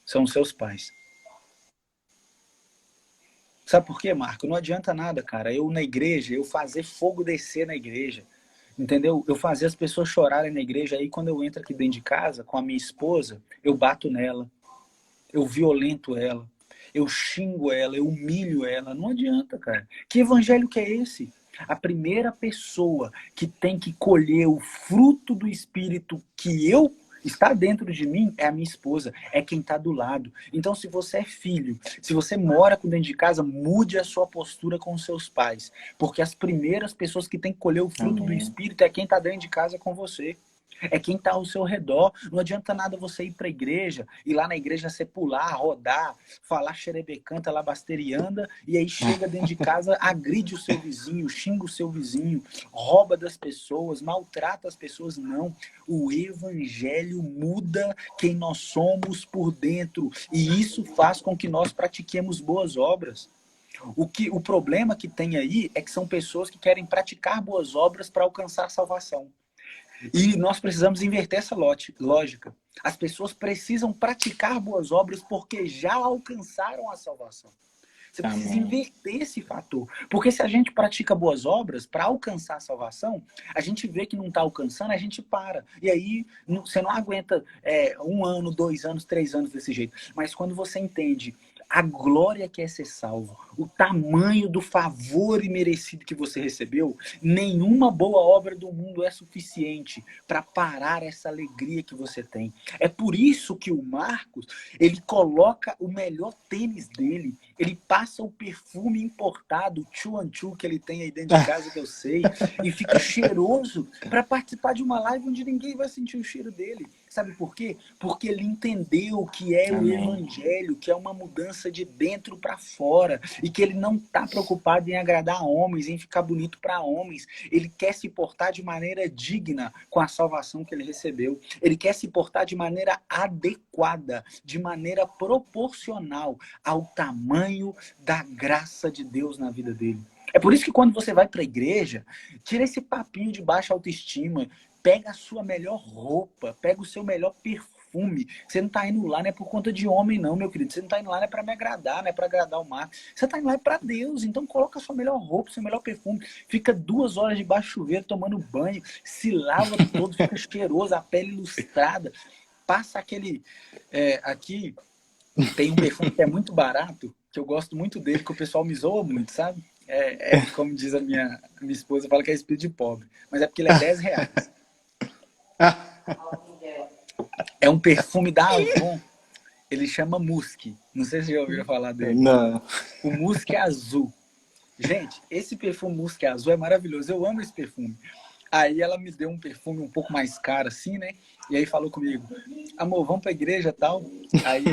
são os seus pais. Sabe por quê, Marco? Não adianta nada, cara. Eu na igreja, eu fazer fogo descer na igreja. Entendeu? Eu fazer as pessoas chorarem na igreja. Aí quando eu entro aqui dentro de casa com a minha esposa, eu bato nela. Eu violento ela. Eu xingo ela, eu humilho ela. Não adianta, cara. Que evangelho que é esse? A primeira pessoa que tem que colher o fruto do Espírito que eu está dentro de mim é a minha esposa, é quem está do lado. Então, se você é filho, se você mora dentro de casa, mude a sua postura com os seus pais. Porque as primeiras pessoas que têm que colher o fruto do Espírito é quem está dentro de casa com você. É quem está ao seu redor. Não adianta nada você ir para a igreja, e lá na igreja você pular, rodar, falar xerebecanta, labasterianda, e aí chega dentro de casa, agride o seu vizinho, xinga o seu vizinho, rouba das pessoas, maltrata as pessoas. Não. O evangelho muda quem nós somos por dentro, e isso faz com que nós pratiquemos boas obras. O problema que tem aí é que são pessoas que querem praticar boas obras para alcançar a salvação. E nós precisamos inverter essa lógica. As pessoas precisam praticar boas obras porque já alcançaram a salvação. Você precisa inverter esse fator. Porque se a gente pratica boas obras para alcançar a salvação, a gente vê que não está alcançando, a gente para. E aí você não aguenta 1 ano, 2 anos, 3 anos desse jeito. Mas quando você entende a glória que é ser salvo, o tamanho do favor imerecido que você recebeu, nenhuma boa obra do mundo é suficiente para parar essa alegria que você tem. É por isso que o Marcos, ele coloca o melhor tênis dele, ele passa o perfume importado, o Chuanchu que ele tem aí dentro de casa, que eu sei, e fica cheiroso para participar de uma live onde ninguém vai sentir o cheiro dele. Sabe por quê? Porque ele entendeu o que é o evangelho, que é uma mudança de dentro para fora, e que ele não está preocupado em agradar homens, em ficar bonito para homens. Ele quer se portar de maneira digna com a salvação que ele recebeu. Ele quer se portar de maneira adequada, de maneira proporcional ao tamanho da graça de Deus na vida dele. É por isso que quando você vai para a igreja, tira esse papinho de baixa autoestima, pega a sua melhor roupa, pega o seu melhor perfume. Você não está indo lá, não é por conta de homem não, meu querido. Você não está indo lá, não é para me agradar, não é para agradar o Marcos. Você está indo lá para Deus. Então coloca a sua melhor roupa, seu melhor perfume. Fica 2 horas debaixo do chuveiro tomando banho, se lava todo, fica cheiroso, a pele lustrada. Passa aquele... aqui tem um perfume que é muito barato, que eu gosto muito dele, que o pessoal me zoa muito, sabe? Como diz a minha esposa, fala que é espírito de pobre. Mas é porque ele é R$10. É um perfume da Avon. Ele chama Musk. Não sei se você já ouviu falar dele. Não. O Musk é azul. Gente, esse perfume Musk azul é maravilhoso. Eu amo esse perfume. Aí ela me deu um perfume um pouco mais caro, assim, né? E aí falou comigo, amor, vamos pra igreja e tal. Aí,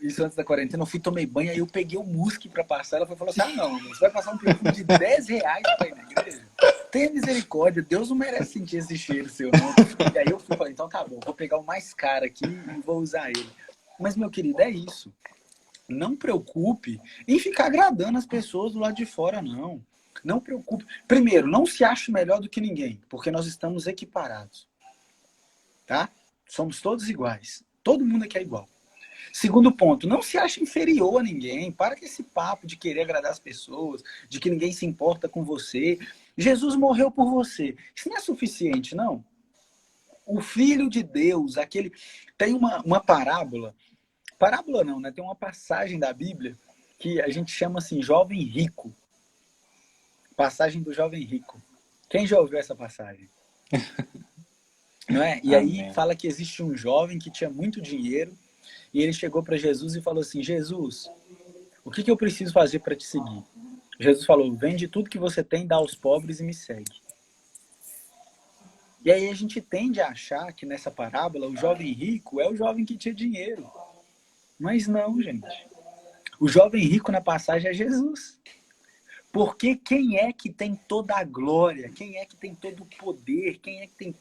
isso antes da quarentena, eu fui, tomei banho, aí eu peguei o Musk pra passar. Ela falou assim, não, você vai passar um perfume de R$10 pra ir na igreja? Tenha misericórdia, Deus não merece sentir esse cheiro seu, não. E aí eu fui, falei, então tá bom, vou pegar o mais caro aqui e vou usar ele. Mas, meu querido, é isso. Não preocupe em ficar agradando as pessoas do lado de fora, não. Não preocupe. Primeiro, não se ache melhor do que ninguém, porque nós estamos equiparados. Tá? Somos todos iguais. Todo mundo aqui é igual. Segundo ponto, não se ache inferior a ninguém. Para com esse papo de querer agradar as pessoas, de que ninguém se importa com você. Jesus morreu por você. Isso não é suficiente, não. O Filho de Deus, aquele... Tem uma parábola. Parábola não, né? Tem uma passagem da Bíblia que a gente chama assim, jovem rico. Passagem do jovem rico. Quem já ouviu essa passagem? Não é? E aí fala que existe um jovem que tinha muito dinheiro e ele chegou para Jesus e falou assim, Jesus, o que eu preciso fazer para te seguir? Jesus falou, vende tudo que você tem, dá aos pobres e me segue. E aí a gente tende a achar que nessa parábola o jovem rico é o jovem que tinha dinheiro. Mas não, gente. O jovem rico na passagem é Jesus. Porque quem é que tem toda a glória? Quem é que tem todo o poder? Quem é que tem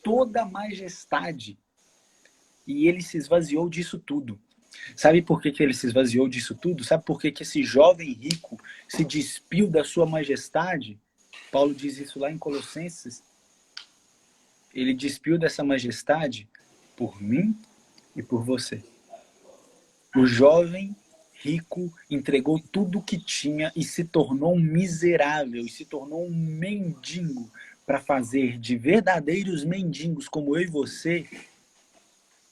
toda a majestade? E ele se esvaziou disso tudo. Sabe por que ele se esvaziou disso tudo? Sabe por que esse jovem rico se despiu da sua majestade? Paulo diz isso lá em Colossenses. Ele despiu dessa majestade por mim e por você. O jovem rico entregou tudo o que tinha e se tornou um miserável, e se tornou um mendigo para fazer de verdadeiros mendigos como eu e você,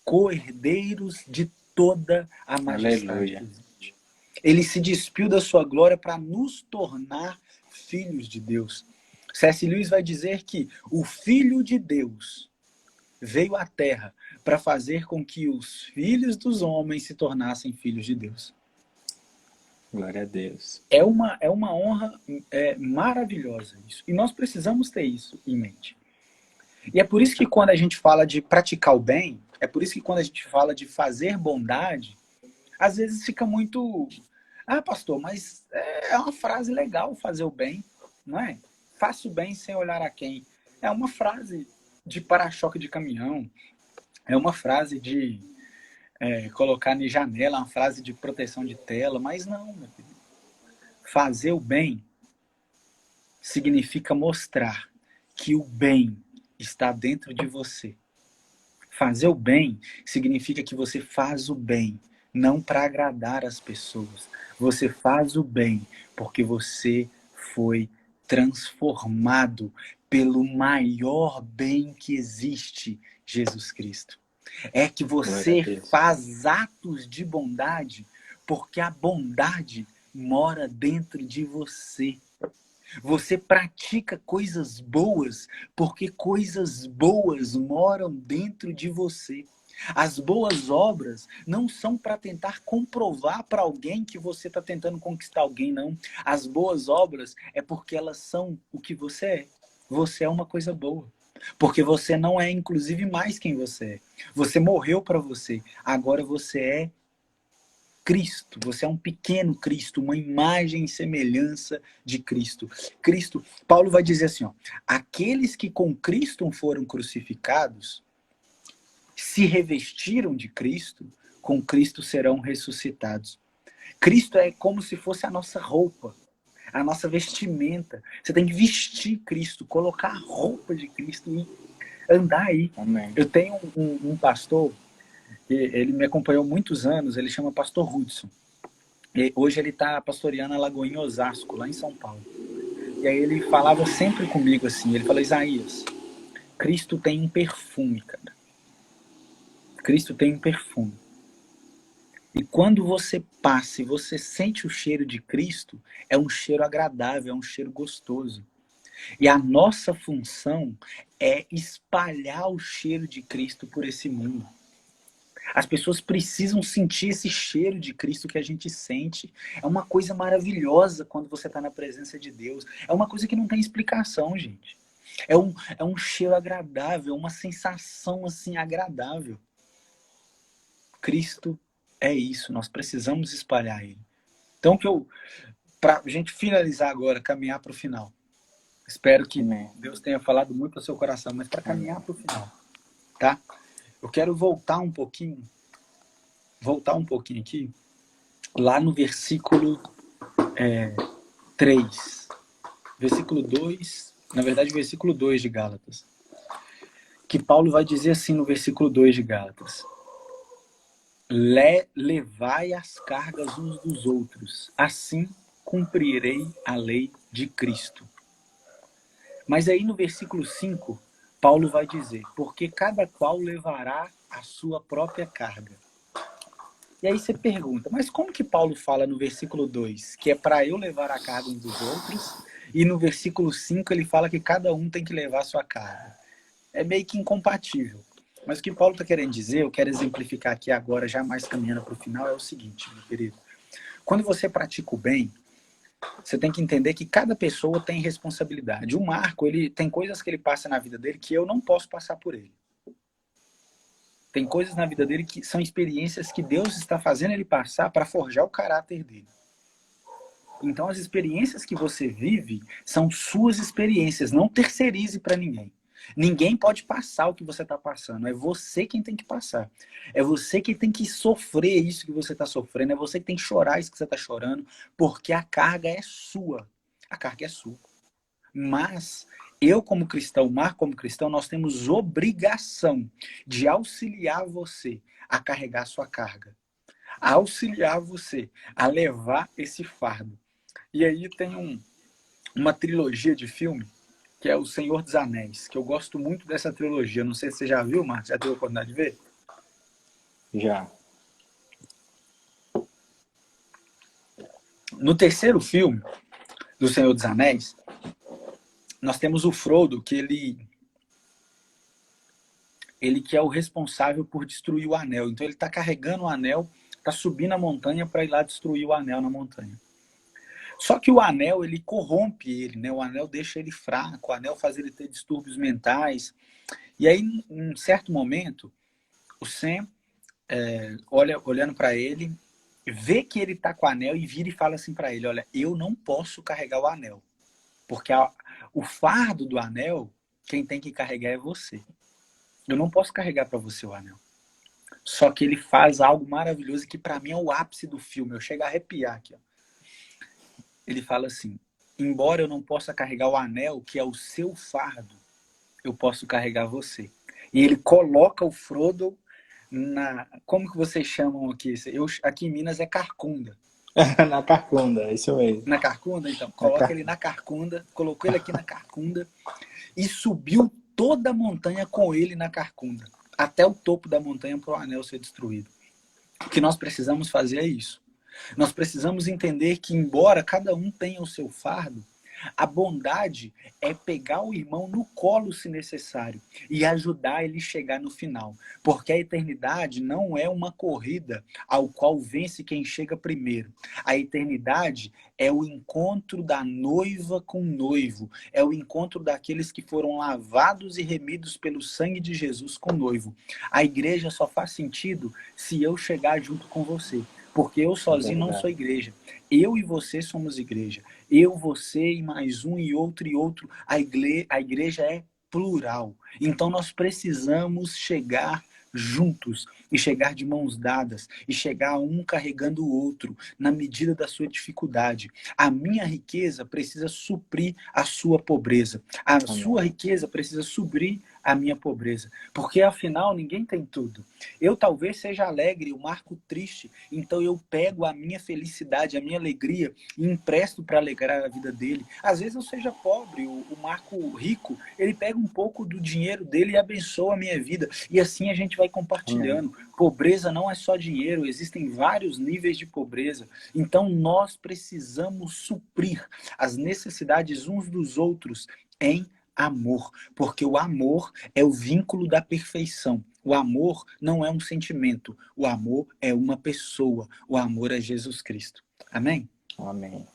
co-herdeiros de toda a majestade. Aleluia. Ele se despiu da sua glória para nos tornar filhos de Deus. C.S. Lewis vai dizer que o Filho de Deus veio à Terra para fazer com que os filhos dos homens se tornassem filhos de Deus. Glória a Deus. É uma honra maravilhosa isso. E nós precisamos ter isso em mente. E é por isso que quando a gente fala de praticar o bem, é por isso que quando a gente fala de fazer bondade, às vezes fica muito... Ah, pastor, mas é uma frase legal fazer o bem, não é? Faça o bem sem olhar a quem. É uma frase de para-choque de caminhão, é uma frase de colocar na janela, uma frase de proteção de tela, mas não, meu filho. Fazer o bem significa mostrar que o bem está dentro de você. Fazer o bem significa que você faz o bem, não para agradar as pessoas. Você faz o bem porque você foi transformado pelo maior bem que existe, Jesus Cristo. É que você faz atos de bondade porque a bondade mora dentro de você. Você pratica coisas boas porque coisas boas moram dentro de você. As boas obras não são para tentar comprovar para alguém que você está tentando conquistar alguém, não. As boas obras é porque elas são o que você é. Você é uma coisa boa. Porque você não é, inclusive, mais quem você é. Você morreu para você. Agora você é Cristo. Você é um pequeno Cristo, uma imagem e semelhança de Cristo. Cristo, Paulo vai dizer assim, ó, aqueles que com Cristo foram crucificados, se revestiram de Cristo, com Cristo serão ressuscitados. Cristo é como se fosse a nossa roupa, a nossa vestimenta. Você tem que vestir Cristo, colocar a roupa de Cristo e andar aí. Amém. Eu tenho um pastor, ele me acompanhou muitos anos, ele chama Pastor Hudson. E hoje ele está pastoreando a Lagoinha Osasco, lá em São Paulo. E aí ele falava sempre comigo assim, ele falou, Isaías, Cristo tem um perfume, cara. Cristo tem um perfume. E quando você passa e você sente o cheiro de Cristo, é um cheiro agradável, é um cheiro gostoso. E a nossa função é espalhar o cheiro de Cristo por esse mundo. As pessoas precisam sentir esse cheiro de Cristo que a gente sente. É uma coisa maravilhosa quando você está na presença de Deus. É uma coisa que não tem explicação, gente. É um cheiro agradável, uma sensação assim agradável. Cristo é isso, nós precisamos espalhar ele. Então, para a gente finalizar agora, caminhar para o final. Espero que Deus tenha falado muito ao seu coração, mas para caminhar para o final, tá? Eu quero voltar um pouquinho aqui, lá no versículo 3. Versículo 2, na verdade, versículo 2 de Gálatas. Que Paulo vai dizer assim no versículo 2 de Gálatas. Levai as cargas uns dos outros, assim cumprirei a lei de Cristo. Mas aí no versículo 5, Paulo vai dizer, porque cada qual levará a sua própria carga. E aí você pergunta, mas como que Paulo fala no versículo 2, que é para eu levar a carga uns dos outros, e no versículo 5 ele fala que cada um tem que levar a sua carga? É meio que incompatível. Mas o que Paulo está querendo dizer, eu quero exemplificar aqui agora, já mais caminhando para o final, é o seguinte, meu querido. Quando você pratica o bem, você tem que entender que cada pessoa tem responsabilidade. O Marco, ele tem coisas que ele passa na vida dele que eu não posso passar por ele. Tem coisas na vida dele que são experiências que Deus está fazendo ele passar para forjar o caráter dele. Então, as experiências que você vive são suas experiências. Não terceirize para ninguém. Ninguém pode passar o que você está passando. É você quem tem que passar. É você que tem que sofrer isso que você está sofrendo. É você que tem que chorar isso que você está chorando. Porque a carga é sua. A carga é sua. Mas eu como cristão, Marco como cristão, nós temos obrigação de auxiliar você a carregar a sua carga. A auxiliar você a levar esse fardo. E aí tem uma trilogia de filme que é O Senhor dos Anéis, que eu gosto muito dessa trilogia. Não sei se você já viu, Marcos, já teve a oportunidade de ver? Já. No terceiro filme do Senhor dos Anéis, nós temos o Frodo, que ele que é o responsável por destruir o anel. Então ele está carregando o anel, está subindo a montanha para ir lá destruir o anel na montanha. Só que o anel, ele corrompe ele, né? O anel deixa ele fraco, o anel faz ele ter distúrbios mentais. E aí, em um certo momento, o Sam, olhando para ele, vê que ele está com o anel e vira e fala assim para ele, olha, eu não posso carregar o anel, porque o fardo do anel, quem tem que carregar é você. Eu não posso carregar para você o anel. Só que ele faz algo maravilhoso que para mim é o ápice do filme. Eu chego a arrepiar aqui. Ó. Ele fala assim, embora eu não possa carregar o anel, que é o seu fardo, eu posso carregar você. E ele coloca o Frodo como que vocês chamam aqui? Aqui em Minas é carcunda. Na Carcunda, é isso mesmo. Na carcunda, então. Coloca ele na carcunda, colocou ele aqui na carcunda e subiu toda a montanha com ele na carcunda. Até o topo da montanha para o anel ser destruído. O que nós precisamos fazer é isso. Nós precisamos entender que, embora cada um tenha o seu fardo, a bondade é pegar o irmão no colo, se necessário, e ajudar ele a chegar no final. Porque a eternidade não é uma corrida ao qual vence quem chega primeiro. A eternidade é o encontro da noiva com o noivo. É o encontro daqueles que foram lavados e remidos pelo sangue de Jesus com o noivo. A igreja só faz sentido se eu chegar junto com você. Porque eu sozinho não sou igreja. Eu e você somos igreja. Eu, você e mais um e outro e outro. A igreja é plural. Então nós precisamos chegar juntos e chegar de mãos dadas e chegar um carregando o outro na medida da sua dificuldade. A minha riqueza precisa suprir a sua pobreza. A sua riqueza precisa suprir a minha pobreza. Porque afinal ninguém tem tudo. Eu talvez seja alegre, o Marco triste, então eu pego a minha felicidade, a minha alegria e empresto para alegrar a vida dele. Às vezes eu seja pobre, o Marco rico, ele pega um pouco do dinheiro dele e abençoa a minha vida. E assim a gente vai compartilhando. Pobreza não é só dinheiro, existem vários níveis de pobreza. Então nós precisamos suprir as necessidades uns dos outros em amor, porque o amor é o vínculo da perfeição. O amor não é um sentimento, o amor é uma pessoa, o amor é Jesus Cristo. Amém? Amém.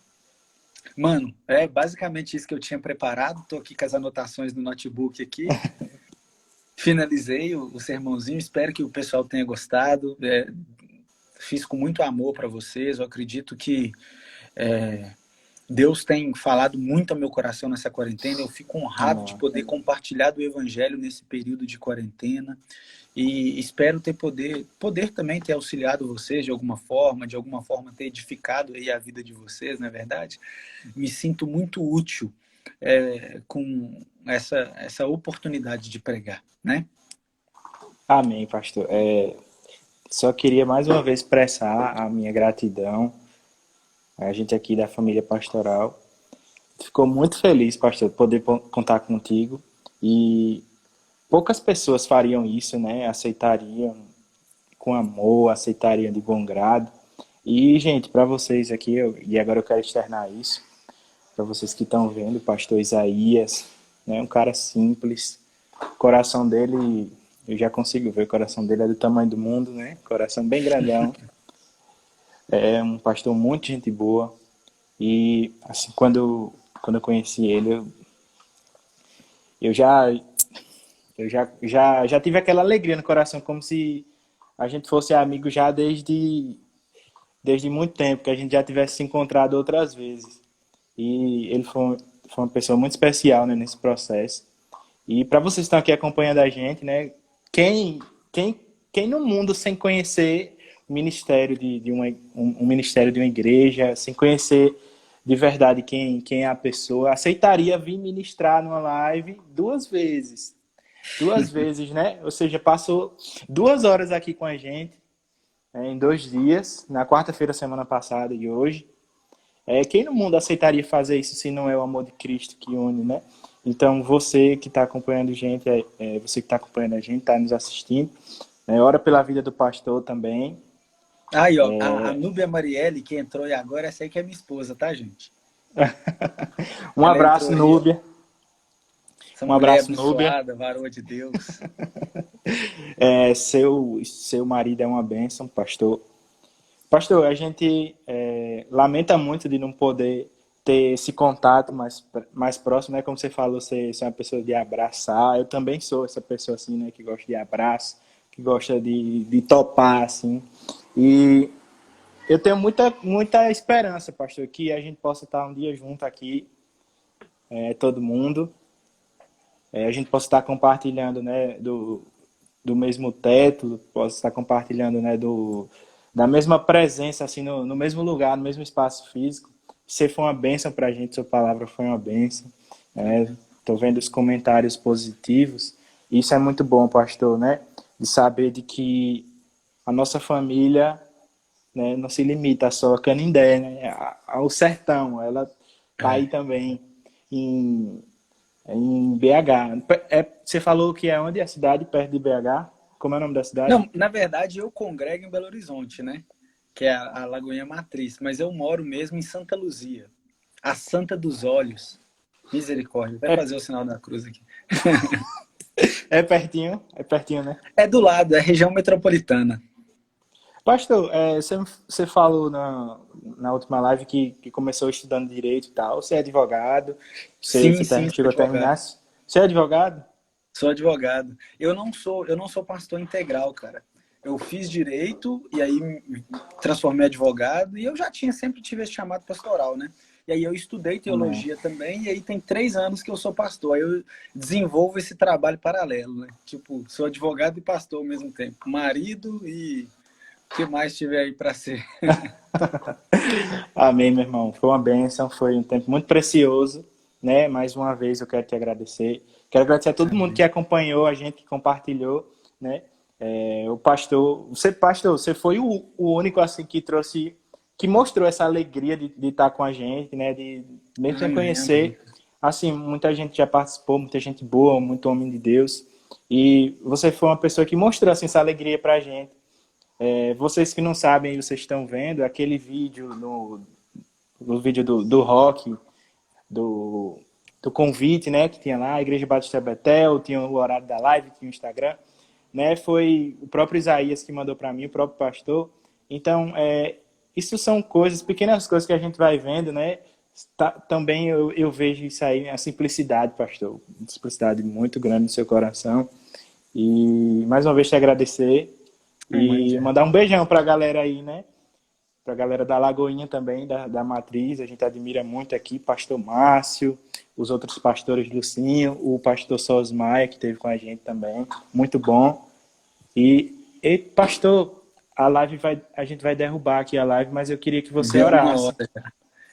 Mano, é basicamente isso que eu tinha preparado. Estou aqui com as anotações no notebook aqui. Finalizei o sermãozinho, espero que o pessoal tenha gostado. Fiz com muito amor para vocês, eu acredito que Deus tem falado muito ao meu coração nessa quarentena. Eu fico honrado de poder compartilhar do Evangelho nesse período de quarentena. E espero poder também ter auxiliado vocês de alguma forma ter edificado aí a vida de vocês, não é verdade? Me sinto muito útil com essa oportunidade de pregar, né? Amém, pastor. Só queria mais uma vez expressar a minha gratidão a gente aqui da família pastoral ficou muito feliz, pastor, de poder contar contigo. E poucas pessoas fariam isso, né? Aceitariam com amor, aceitariam de bom grado. E, gente, para vocês aqui, e agora eu quero externar isso, para vocês que estão vendo, o pastor Isaías, né? Um cara simples, o coração dele, eu já consigo ver, o coração dele é do tamanho do mundo, né? Coração bem grandão. É um pastor muito gente boa. E, assim, quando eu conheci ele, eu já tive aquela alegria no coração, como se a gente fosse amigo já desde muito tempo, que a gente já tivesse se encontrado outras vezes. E ele foi uma pessoa muito especial, né, nesse processo. E para vocês que estão aqui acompanhando a gente, né, quem, quem, quem no mundo sem conhecer o ministério um ministério de uma igreja, sem conhecer de verdade quem é a pessoa, aceitaria vir ministrar numa live duas vezes? Duas vezes, né? Ou seja, passou 2 horas aqui com a gente, em 2 dias, na quarta-feira, semana passada e hoje. Quem no mundo aceitaria fazer isso se não é o amor de Cristo que une, né? Então, você que está acompanhando a gente, você que está acompanhando a gente, está nos assistindo, ora pela vida do pastor também. Aí, ó, a Núbia Marielle, que entrou aí agora, essa aí que é minha esposa, tá, gente? Um Ela entrou abraço, aí, ó. Núbia. Essa Um mulher abraço, Núbia. abençoada, varoa de Deus. Seu marido é uma bênção, pastor. Pastor, a gente lamenta muito de não poder ter esse contato mais próximo, né? Como você falou, você é uma pessoa de abraçar. Eu também sou essa pessoa assim, né? Que gosta de abraço, que gosta de topar, assim. E eu tenho muita esperança, pastor, que a gente possa estar um dia junto aqui, todo mundo. A gente possa estar compartilhando, né? Do mesmo teto, possa estar compartilhando, né? Da mesma presença, assim, no mesmo lugar, no mesmo espaço físico. Você foi uma bênção para a gente, sua palavra foi uma bênção. Estou vendo os comentários positivos. Isso é muito bom, pastor, né? De saber de que a nossa família, né, não se limita só a Canindé, né? Ao sertão. Ela está aí também em BH. Você falou que é onde a cidade, perto de BH? Como é o nome da cidade? Não, na verdade, eu congrego em Belo Horizonte, né? Que é a Lagoinha Matriz, mas eu moro mesmo em Santa Luzia, a Santa dos Olhos. Misericórdia. Vai É, fazer o sinal da cruz aqui. é pertinho, né? É do lado, é região metropolitana. Pastor, você falou na última live que começou estudando direito e tal. Você é advogado? Sim, sim, sou Chegou a terminar? advogado. Você é advogado? Sou advogado. Eu não sou pastor integral, cara. Eu fiz direito e aí me transformei em advogado e eu já sempre tive esse chamado pastoral, né? E aí eu estudei Amém. teologia também e aí tem 3 anos que eu sou pastor. Aí eu desenvolvo esse trabalho paralelo, né? Tipo, sou advogado e pastor ao mesmo tempo. Marido e o que mais tiver aí para ser. Amém, meu irmão. Foi uma bênção, foi um tempo muito precioso, né? Mais uma vez eu quero te agradecer. Quero agradecer a todo mundo que Amém. acompanhou, a gente que compartilhou, né? O pastor, você foi o único assim que trouxe, que mostrou essa alegria de estar com a gente, né? De mesmo sem Amém, amém. conhecer, assim, muita gente já participou, muita gente boa, muito homem de Deus, e você foi uma pessoa que mostrou assim essa alegria pra gente. Vocês que não sabem, vocês estão vendo aquele vídeo no vídeo do rock, do, do convite, né, que tinha lá, a Igreja Batista Betel, tinha o horário da live, tinha o Instagram, né, foi o próprio Isaías que mandou para mim, o próprio pastor. Então, isso são coisas, pequenas coisas que a gente vai vendo, né, também eu vejo isso aí, a simplicidade, pastor, uma simplicidade muito grande no seu coração. E mais uma vez te agradecer Amém, e Jeff. mandar um beijão pra galera aí, né? Pra galera da Lagoinha também, da Matriz. A gente admira muito aqui, pastor Márcio, os outros pastores Lucinho, o pastor Sosmaia, que esteve com a gente também. Muito bom. Pastor, a gente vai derrubar aqui a live, mas eu queria que você Deu uma orasse. hora já.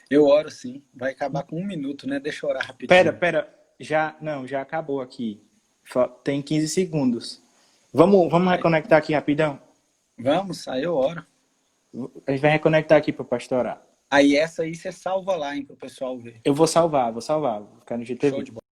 Eu oro sim. Vai acabar com 1 minuto, né? Deixa eu orar rapidinho. Pera, já acabou aqui. Tem 15 segundos. Vamos Aí, reconectar aqui rapidão? vamos, aí eu oro. A gente vai reconectar aqui para o pastorar. Aí essa aí você salva lá, hein, para o pessoal ver. Eu vou salvar, vou ficar no Show GTV. de